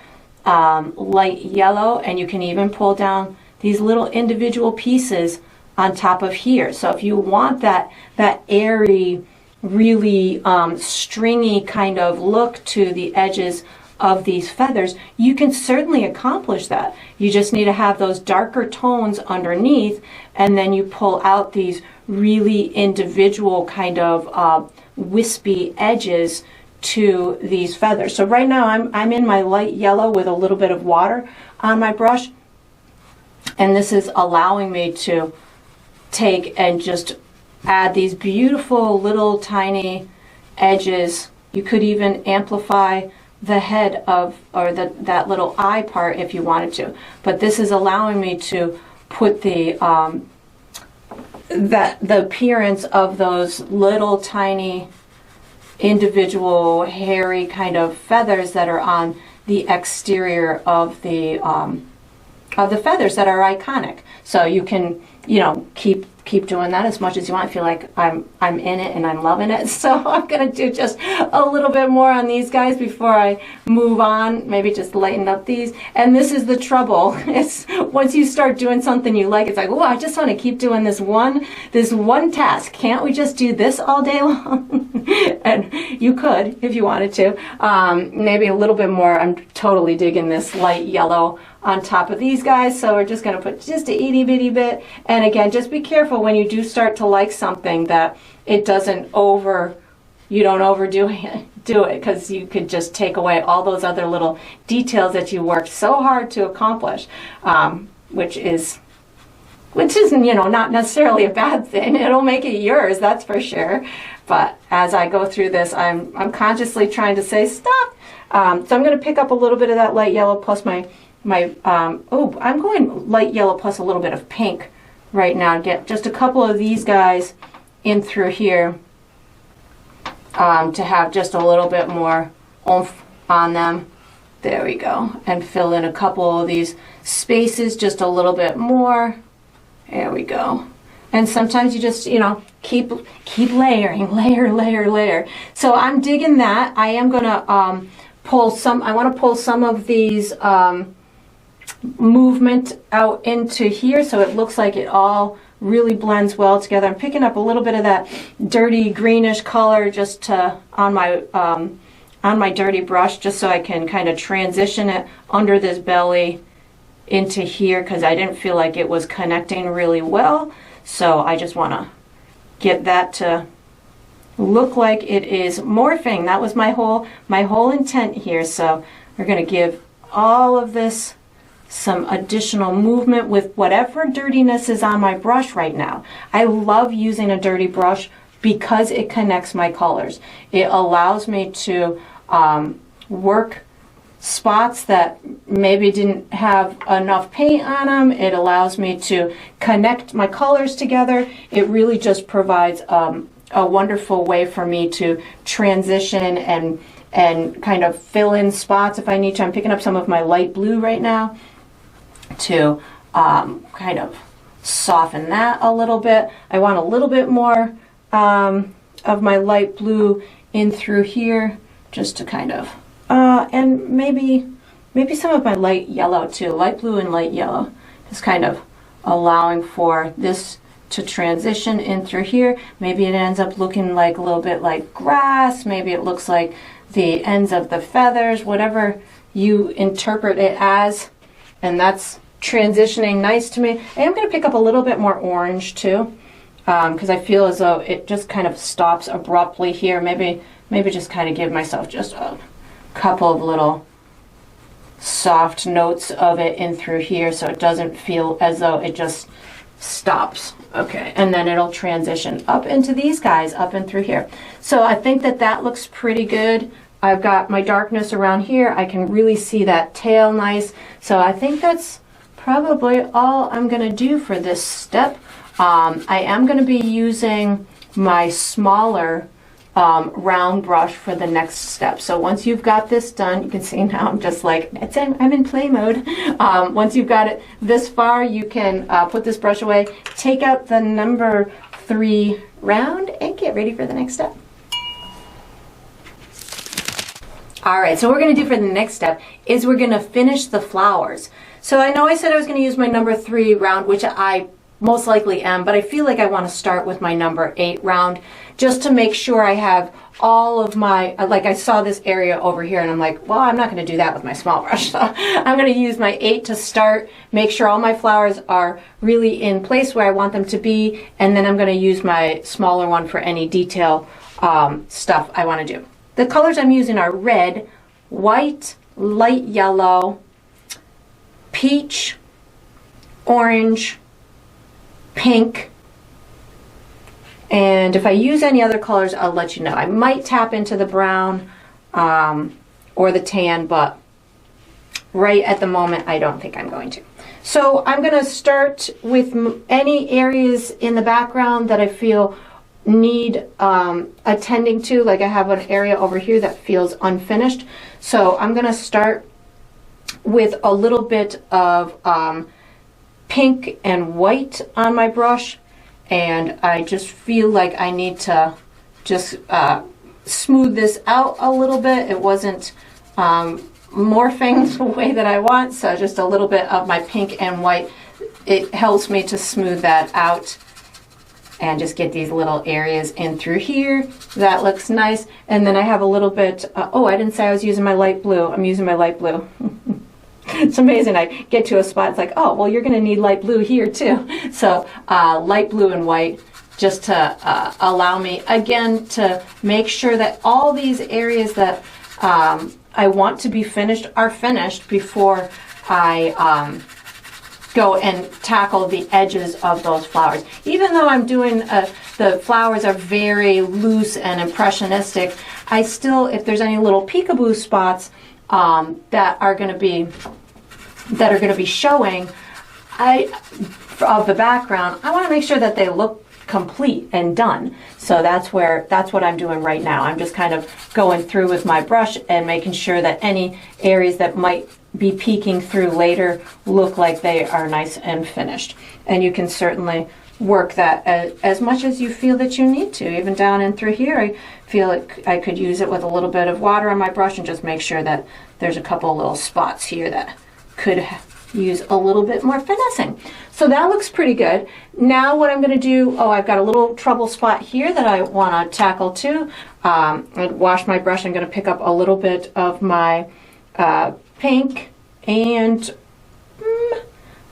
light yellow, and you can even pull down these little individual pieces on top of here. So if you want that airy, really stringy kind of look to the edges of these feathers, you can certainly accomplish that. You just need to have those darker tones underneath, and then you pull out these really individual kind of wispy edges to these feathers. So right now I'm in my light yellow with a little bit of water on my brush, and this is allowing me to take and just add these beautiful little tiny edges. You could even amplify the head of, or that little eye part if you wanted to, but this is allowing me to put the appearance of those little tiny individual hairy kind of feathers that are on the exterior of the feathers that are iconic. So you can keep keep doing that as much as you want. I feel like I'm in it and I'm loving it. So I'm gonna do just a little bit more on these guys before I move on. Maybe just lighten up these. And this is the trouble. It's once you start doing something you like, it's like, oh, I just want to keep doing this one task. Can't we just do this all day long? And you could if you wanted to. Maybe a little bit more. I'm totally digging this light yellow on top of these guys, so we're just going to put just a itty bitty bit. And again, just be careful when you do start to like something that it doesn't you don't overdo it, because you could just take away all those other little details that you worked so hard to accomplish, which isn't, you know, not necessarily a bad thing. It'll make it yours, that's for sure. But as I go through this, I'm consciously trying to say stop. So I'm going to pick up a little bit of that light yellow plus I'm going light yellow plus a little bit of pink right now. Get just a couple of these guys in through here to have just a little bit more oomph on them. There we go. And fill in a couple of these spaces just a little bit more. There we go. And sometimes you just, you know, keep layering, layer. So I'm digging that. I am going to I want to pull some of these movement out into here so it looks like it all really blends well together. I'm picking up a little bit of that dirty greenish color just on my dirty brush, just so I can kind of transition it under this belly into here, because I didn't feel like it was connecting really well. So I just want to get that to look like it is morphing. That was my whole intent here. So we're going to give all of this some additional movement with whatever dirtiness is on my brush right now. I love using a dirty brush because it connects my colors. It allows me to work spots that maybe didn't have enough paint on them. It allows me to connect my colors together. It really just provides a wonderful way for me to transition and kind of fill in spots if I need to. I'm picking up some of my light blue right now to kind of soften that a little bit. I want a little bit more of my light blue in through here, just to kind of and maybe some of my light yellow too. Light blue and light yellow, just kind of allowing for this to transition in through here. Maybe it ends up looking like a little bit like grass. Maybe it looks like the ends of the feathers, whatever you interpret it as. And that's transitioning nice to me. I am going to pick up a little bit more orange too, because I feel as though it just kind of stops abruptly here. Maybe just kind of give myself just a couple of little soft notes of it in through here, so it doesn't feel as though it just stops. Okay, and then it'll transition up into these guys, up and through here. So I think that looks pretty good. I've got my darkness around here. I can really see that tail nice. So I think that's probably all I'm going to do for this step. I am going to be using my smaller round brush for the next step. So once you've got this done, you can see now I'm just like, I'm in play mode. Once you've got it this far, you can put this brush away, take out the number 3 round, and get ready for the next step. All right, so what we're going to do for the next step is we're going to finish the flowers. So I know I said I was going to use my number 3 round, which I most likely am, but I feel like I want to start with my number 8 round just to make sure I have all of my, like I saw this area over here and I'm like, well, I'm not going to do that with my small brush. So I'm going to use my 8 to start, make sure all my flowers are really in place where I want them to be, and then I'm going to use my smaller one for any detail stuff I want to do. The colors I'm using are red, white, light yellow, peach, orange, pink, and if I use any other colors, I'll let you know. I might tap into the brown or the tan, but right at the moment, I don't think I'm going to. So I'm going to start with any areas in the background that I feel need attending to. Like I have an area over here that feels unfinished. So I'm going to start with a little bit of pink and white on my brush, and I just feel like I need to just smooth this out a little bit. It wasn't morphing the way that I want, so just a little bit of my pink and white, it helps me to smooth that out and just get these little areas in through here. That looks nice. And then I have a little bit, oh, I didn't say I was using my light blue. I'm using my light blue. It's amazing. I get to a spot, it's like, oh, well, you're going to need light blue here too. So light blue and white, just to allow me, again, to make sure that all these areas that I want to be finished are finished before I go and tackle the edges of those flowers. Even though I'm doing, the flowers are very loose and impressionistic, I still, if there's any little peekaboo spots that are going to be showing of the background, I want to make sure that they look complete and done. So that's what I'm doing right now. I'm just kind of going through with my brush and making sure that any areas that might be peeking through later look like they are nice and finished. And you can certainly work that as much as you feel that you need to. Even down in through here, I feel like I could use it with a little bit of water on my brush and just make sure that there's a couple of little spots here that could use a little bit more finessing. So that looks pretty good. Now what I'm going to do, oh, I've got a little trouble spot here that I want to tackle too. I wash my brush. I'm going to pick up a little bit of my pink, and I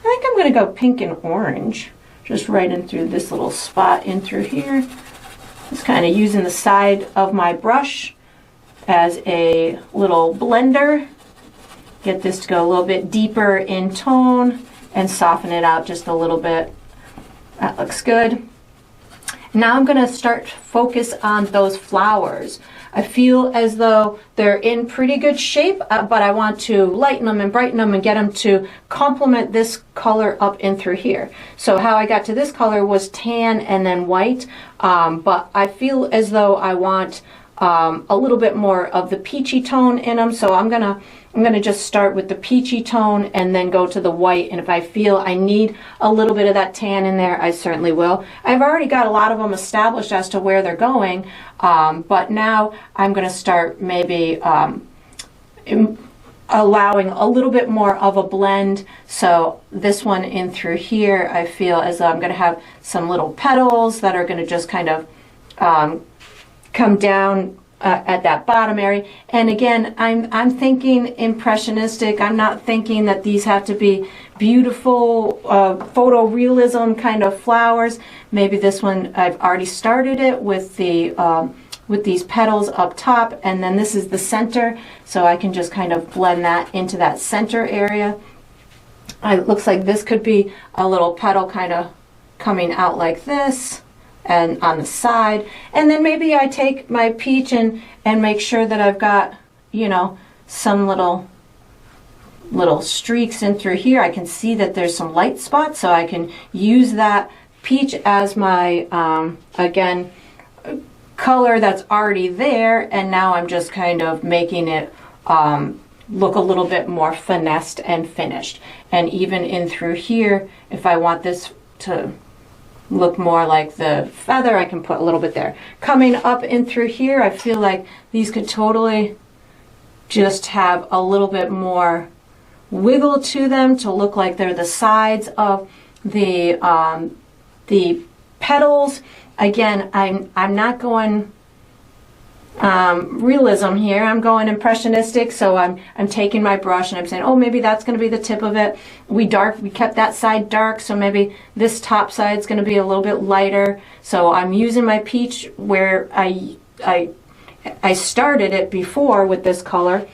think I'm going to go pink and orange, just right in through this little spot in through here. Just kind of using the side of my brush as a little blender. Get this to go a little bit deeper in tone and soften it out just a little bit. That looks good. Now I'm going to start to focus on those flowers. I feel as though they're in pretty good shape, but I want to lighten them and brighten them and get them to complement this color up in through here. So how I got to this color was tan and then white, but I feel as though I want a little bit more of the peachy tone in them. So I'm gonna just start with the peachy tone and then go to the white, and if I feel I need a little bit of that tan in there, I certainly will. I've already got a lot of them established as to where they're going, but now I'm gonna start maybe allowing a little bit more of a blend. So this one in through here, I feel as though I'm gonna have some little petals that are gonna just kind of come down at that bottom area. And again, I'm thinking impressionistic. I'm not thinking that these have to be beautiful photorealism kind of flowers. Maybe this one, I've already started it with the with these petals up top, and then this is the center, so I can just kind of blend that into that center area. It looks like this could be a little petal kind of coming out like this and on the side, and then maybe I take my peach and make sure that I've got, you know, some little streaks in through here. I can see that there's some light spots, so I can use that peach as my again, color that's already there, and now I'm just kind of making it look a little bit more finessed and finished. And even in through here, if I want this to look more like the feather, I can put a little bit there. Coming up in through here, I feel like these could totally just have a little bit more wiggle to them to look like they're the sides of the petals. Again, I'm not going realism here. I'm going impressionistic, so I'm taking my brush and I'm saying, oh, maybe that's going to be the tip of it. We kept that side dark, so maybe this top side is going to be a little bit lighter. So I'm using my peach where I started it before with this color.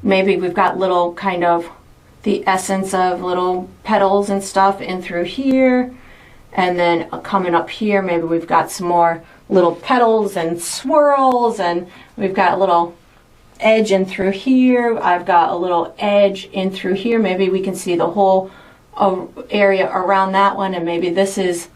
Maybe we've got little kind of the essence of little petals and stuff in through here, and then coming up here, maybe we've got some more little petals and swirls, and we've got a little edge in through here. I've got a little edge in through here. Maybe we can see the whole area around that one, and maybe this is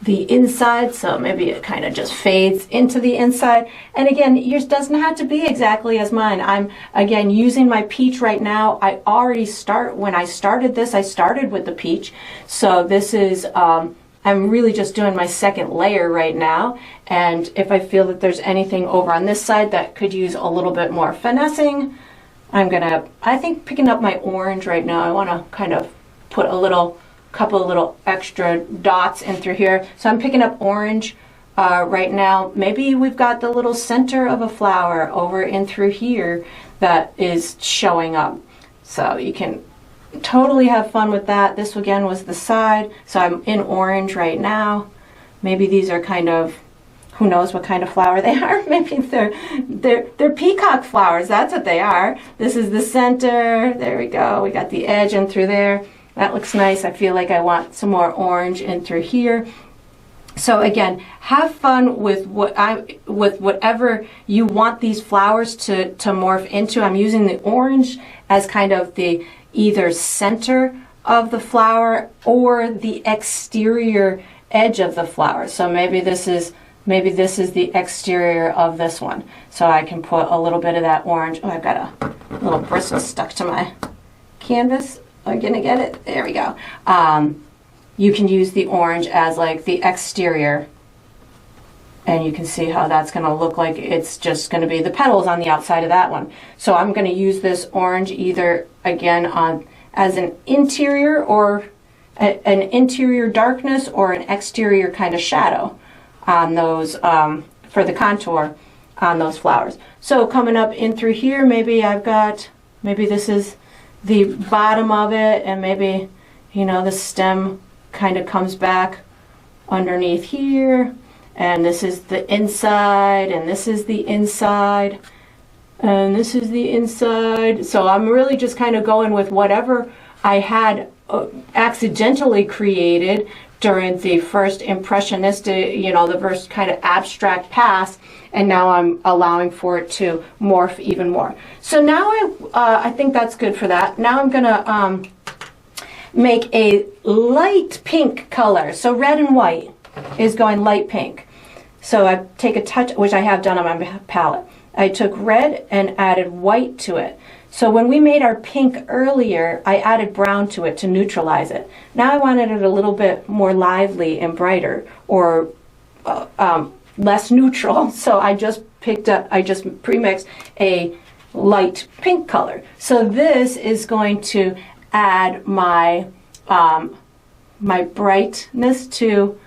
the inside, so maybe it kind of just fades into the inside. And again, yours doesn't have to be exactly as mine. I'm again using my peach right now. I already when I started this, I started with the peach, so this is I'm really just doing my second layer right now, and if I feel that there's anything over on this side that could use a little bit more finessing, I think picking up my orange right now, I want to kind of put couple of little extra dots in through here. So I'm picking up orange right now. Maybe we've got the little center of a flower over in through here that is showing up. So you can totally have fun with that. This again was the side, so I'm in orange right now. Maybe these are kind of, who knows what kind of flower they are. Maybe they're peacock flowers. That's what they are. This is the center. There we go. We got the edge in through there. That looks nice. I feel like I want some more orange in through here. So again, have fun with whatever you want these flowers to morph into. I'm using the orange as kind of the either center of the flower or the exterior edge of the flower. So maybe this is the exterior of this one. So I can put a little bit of that orange. Oh, I've got a little bristle stuck to my canvas. I'm gonna get it. There we go. You can use the orange as like the exterior, and you can see how that's gonna look like. It's just gonna be the petals on the outside of that one. So I'm gonna use this orange either again as an interior or an interior darkness or an exterior kind of shadow on those for the contour on those flowers. So coming up in through here, maybe this is the bottom of it, and maybe, you know, the stem kind of comes back underneath here, and this is the inside, and this is the inside, and this is the inside. So I'm really just kind of going with whatever I had accidentally created during the first impressionistic, you know, the first kind of abstract pass, and now I'm allowing for it to morph even more. So now I think that's good for that. Now I'm gonna make a light pink color. So red and white is going light pink. So I take a touch, which I have done on my palette. I took red and added white to it. So when we made our pink earlier, I added brown to it to neutralize it. Now I wanted it a little bit more lively and brighter, or less neutral. So I just pre-mixed a light pink color. So this is going to add my my brightness to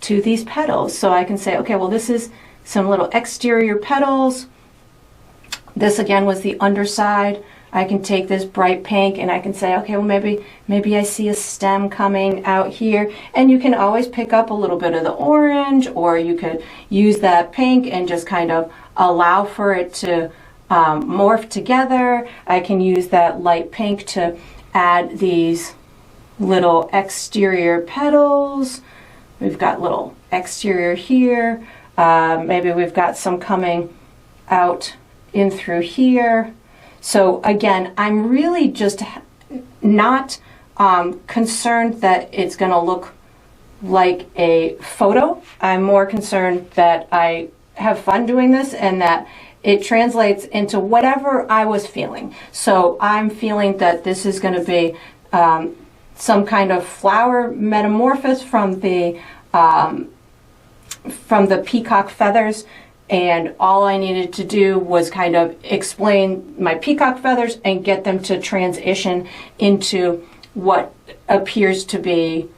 these petals. So I can say, okay, well, this is some little exterior petals. This again was the underside. I can take this bright pink and I can say, okay, well, maybe I see a stem coming out here. And you can always pick up a little bit of the orange, or you could use that pink and just kind of allow for it to morph together. I can use that light pink to add these little exterior petals. We've got little exterior here. Maybe we've got some coming out in through here. So again, I'm really just not concerned that it's going to look like a photo. I'm more concerned that I have fun doing this and that it translates into whatever I was feeling. So I'm feeling that this is going to be some kind of flower metamorphosis from the peacock feathers. And all I needed to do was kind of explain my peacock feathers and get them to transition into what appears to be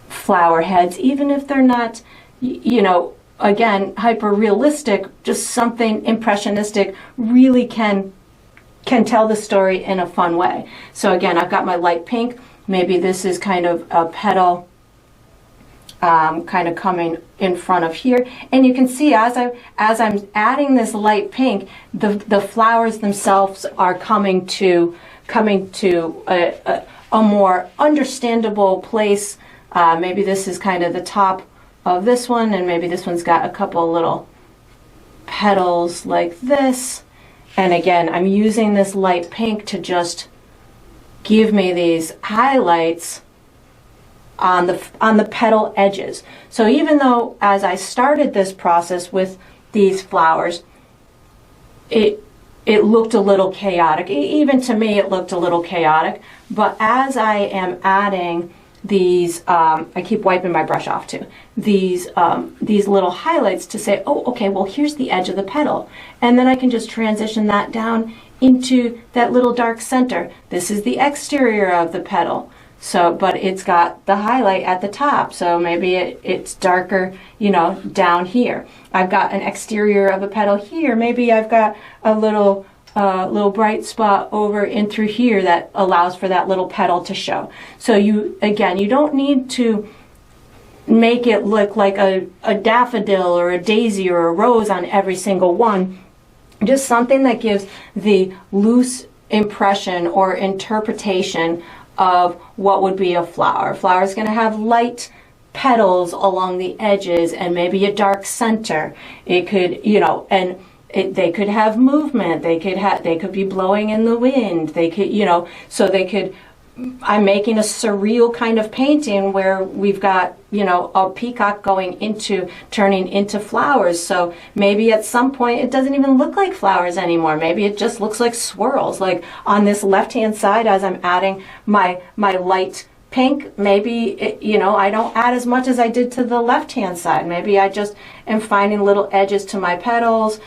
flower heads, even if they're not, you know, again, hyper realistic. Just something impressionistic really can tell the story in a fun way. So again, I've got my light pink. Maybe this is kind of a petal kind of coming in front of here, and you can see as I'm adding this light pink, the flowers themselves are coming to a more understandable place. Maybe this is kind of the top of this one, and maybe this one's got a couple little petals like this. And again, I'm using this light pink to just give me these highlights on the petal edges. So even though as I started this process with these flowers, it looked a little chaotic. Even to me, it looked a little chaotic. But as I am adding these, I keep wiping my brush off too, these little highlights to say, oh, okay, well, here's the edge of the petal. And then I can just transition that down into that little dark center. This is the exterior of the petal. So, but it's got the highlight at the top, so maybe it's darker, you know, down here. I've got an exterior of a petal here. Maybe I've got a little bright spot over in through here that allows for that little petal to show. So you don't need to make it look like a daffodil or a daisy or a rose on every single one. Just something that gives the loose impression or interpretation of what would be a flower. A flower is going to have light petals along the edges and maybe a dark center. It could, you know, and they could have movement. They could be blowing in the wind. They could, you know, so they could. I'm making a surreal kind of painting where we've got, you know, a peacock turning into flowers. So maybe at some point it doesn't even look like flowers anymore. Maybe it just looks like swirls. Like on this left-hand side, as I'm adding my light pink, maybe, you know, I don't add as much as I did to the left-hand side. Maybe I just am finding little edges to my petals,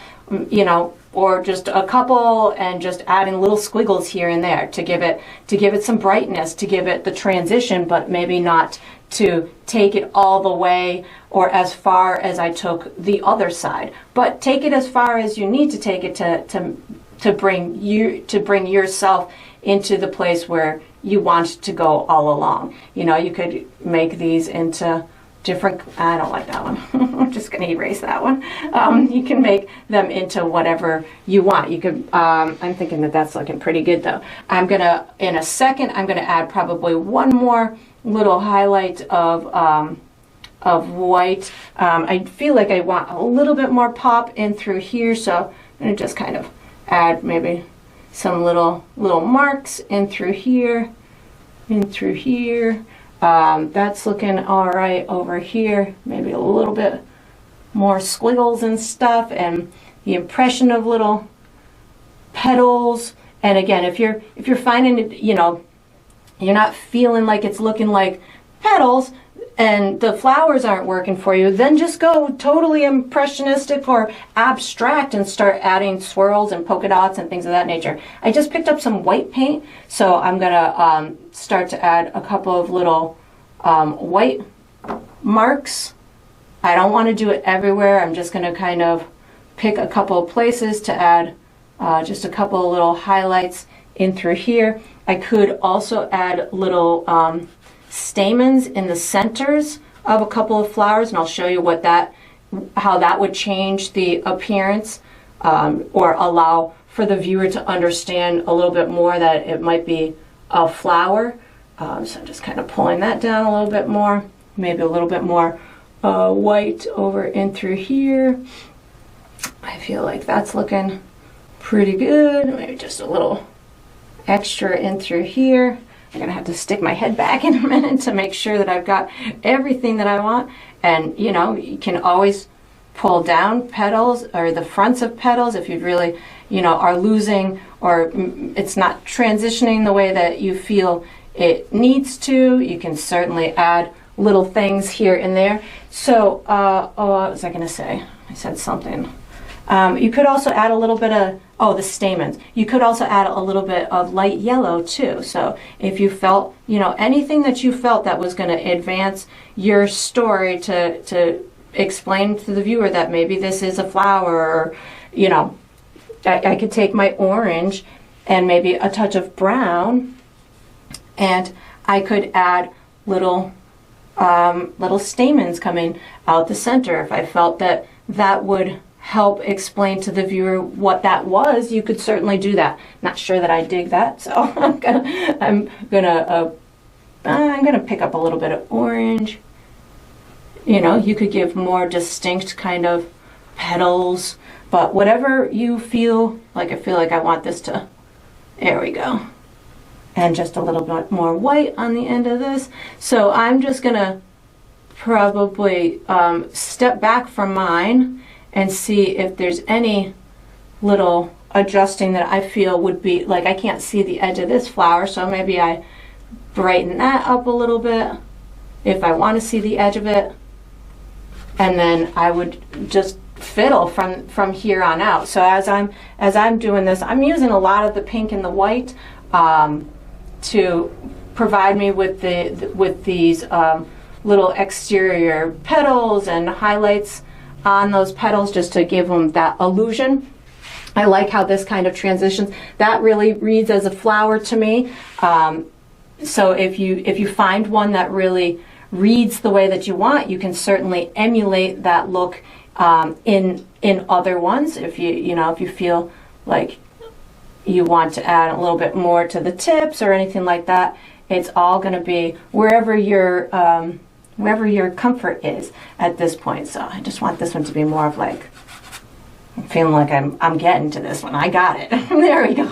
you know, or just a couple, and just adding little squiggles here and there to give it some brightness, to give it the transition, but maybe not to take it all the way or as far as I took the other side. But take it as far as you need to take it to bring yourself into the place where you want to go all along. You know, you could make these into different, I don't like that one. I'm just going to erase that one. You can make them into whatever you want. You could, I'm thinking that that's looking pretty good though. In a second, I'm going to add probably one more little highlight of white. I feel like I want a little bit more pop in through here, so I'm going to just kind of add maybe some little marks in through here, that's looking all right over here. Maybe a little bit more squiggles and stuff, and the impression of little petals. And again, if you're finding it, you know, you're not feeling like it's looking like petals and the flowers aren't working for you, then just go totally impressionistic or abstract and start adding swirls and polka dots and things of that nature. I just picked up some white paint, so I'm gonna start to add a couple of little white marks. I don't want to do it everywhere. I'm just gonna kind of pick a couple of places to add just a couple of little highlights in through here. I could also add little stamens in the centers of a couple of flowers, and I'll show you how that would change the appearance, or allow for the viewer to understand a little bit more that it might be a flower. So I'm just kind of pulling that down a little bit more, maybe a little bit more white over in through here. I feel like that's looking pretty good. Maybe just a little extra in through here. I'm gonna have to stick my head back in a minute to make sure that I've got everything that I want. And you know, you can always pull down petals or the fronts of petals if you really, you know, are losing, or it's not transitioning the way that you feel it needs to. You can certainly add little things here and there. So, what was I gonna say? I said something. You could also add a little bit of, the stamens. You could also add a little bit of light yellow too. So if you felt, you know, anything that you felt that was going to advance your story to explain to the viewer that maybe this is a flower, or, you know, I could take my orange and maybe a touch of brown, and I could add little stamens coming out the center. If I felt that that would help explain to the viewer what that was, you could certainly do that. Not sure that I dig that, so I'm gonna pick up a little bit of orange. You know, you could give more distinct kind of petals, but whatever you feel like. I feel like I want this to, there we go. And just a little bit more white on the end of this. So I'm just gonna probably step back from mine and see if there's any little adjusting that I feel would be, like I can't see the edge of this flower, so maybe I brighten that up a little bit if I want to see the edge of it. And then I would just fiddle from here on out. So as I'm doing this, I'm using a lot of the pink and the white to provide me with these little exterior petals and highlights on those petals, just to give them that illusion. I like how this kind of transitions. That really reads as a flower to me. So if you find one that really reads the way that you want, you can certainly emulate that look in other ones. If you feel like you want to add a little bit more to the tips or anything like that, it's all going to be wherever your comfort is at this point. So I just want this one to be more of like, I'm feeling like I'm getting to this one. I got it. There we go.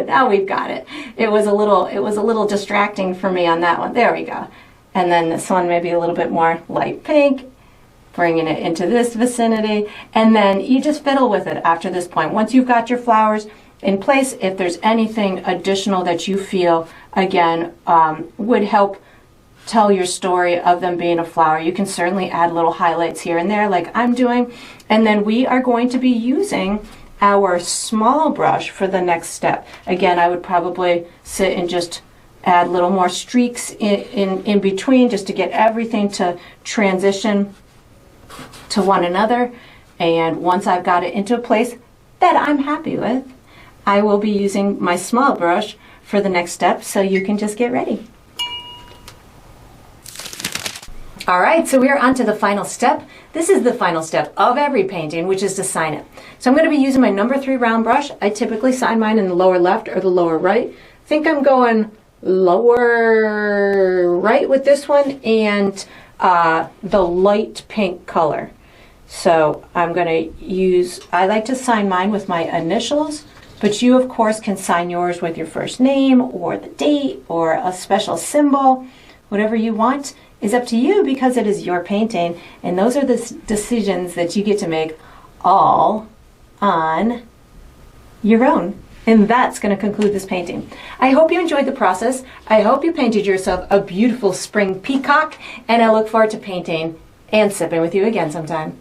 Now we've got it. It was a little distracting for me on that one. There we go. And then this one maybe a little bit more light pink, bringing it into this vicinity. And then you just fiddle with it after this point. Once you've got your flowers in place, if there's anything additional that you feel, again, would help tell your story of them being a flower, you can certainly add little highlights here and there like I'm doing. And then we are going to be using our small brush for the next step. Again, I would probably sit and just add little more streaks in between, just to get everything to transition to one another. And once I've got it into a place that I'm happy with, I will be using my small brush for the next step, so you can just get ready. All right, so we are on to the final step. This is the final step of every painting, which is to sign it. So I'm going to be using my number 3 round brush. I typically sign mine in the lower left or the lower right. I think I'm going lower right with this one, and the light pink color. So I'm going to use, I like to sign mine with my initials, but you of course can sign yours with your first name or the date or a special symbol. Whatever you want is up to you, because it is your painting, and those are the decisions that you get to make all on your own. And that's going to conclude this painting. I hope you enjoyed the process. I hope you painted yourself a beautiful spring peacock, and I look forward to painting and sipping with you again sometime.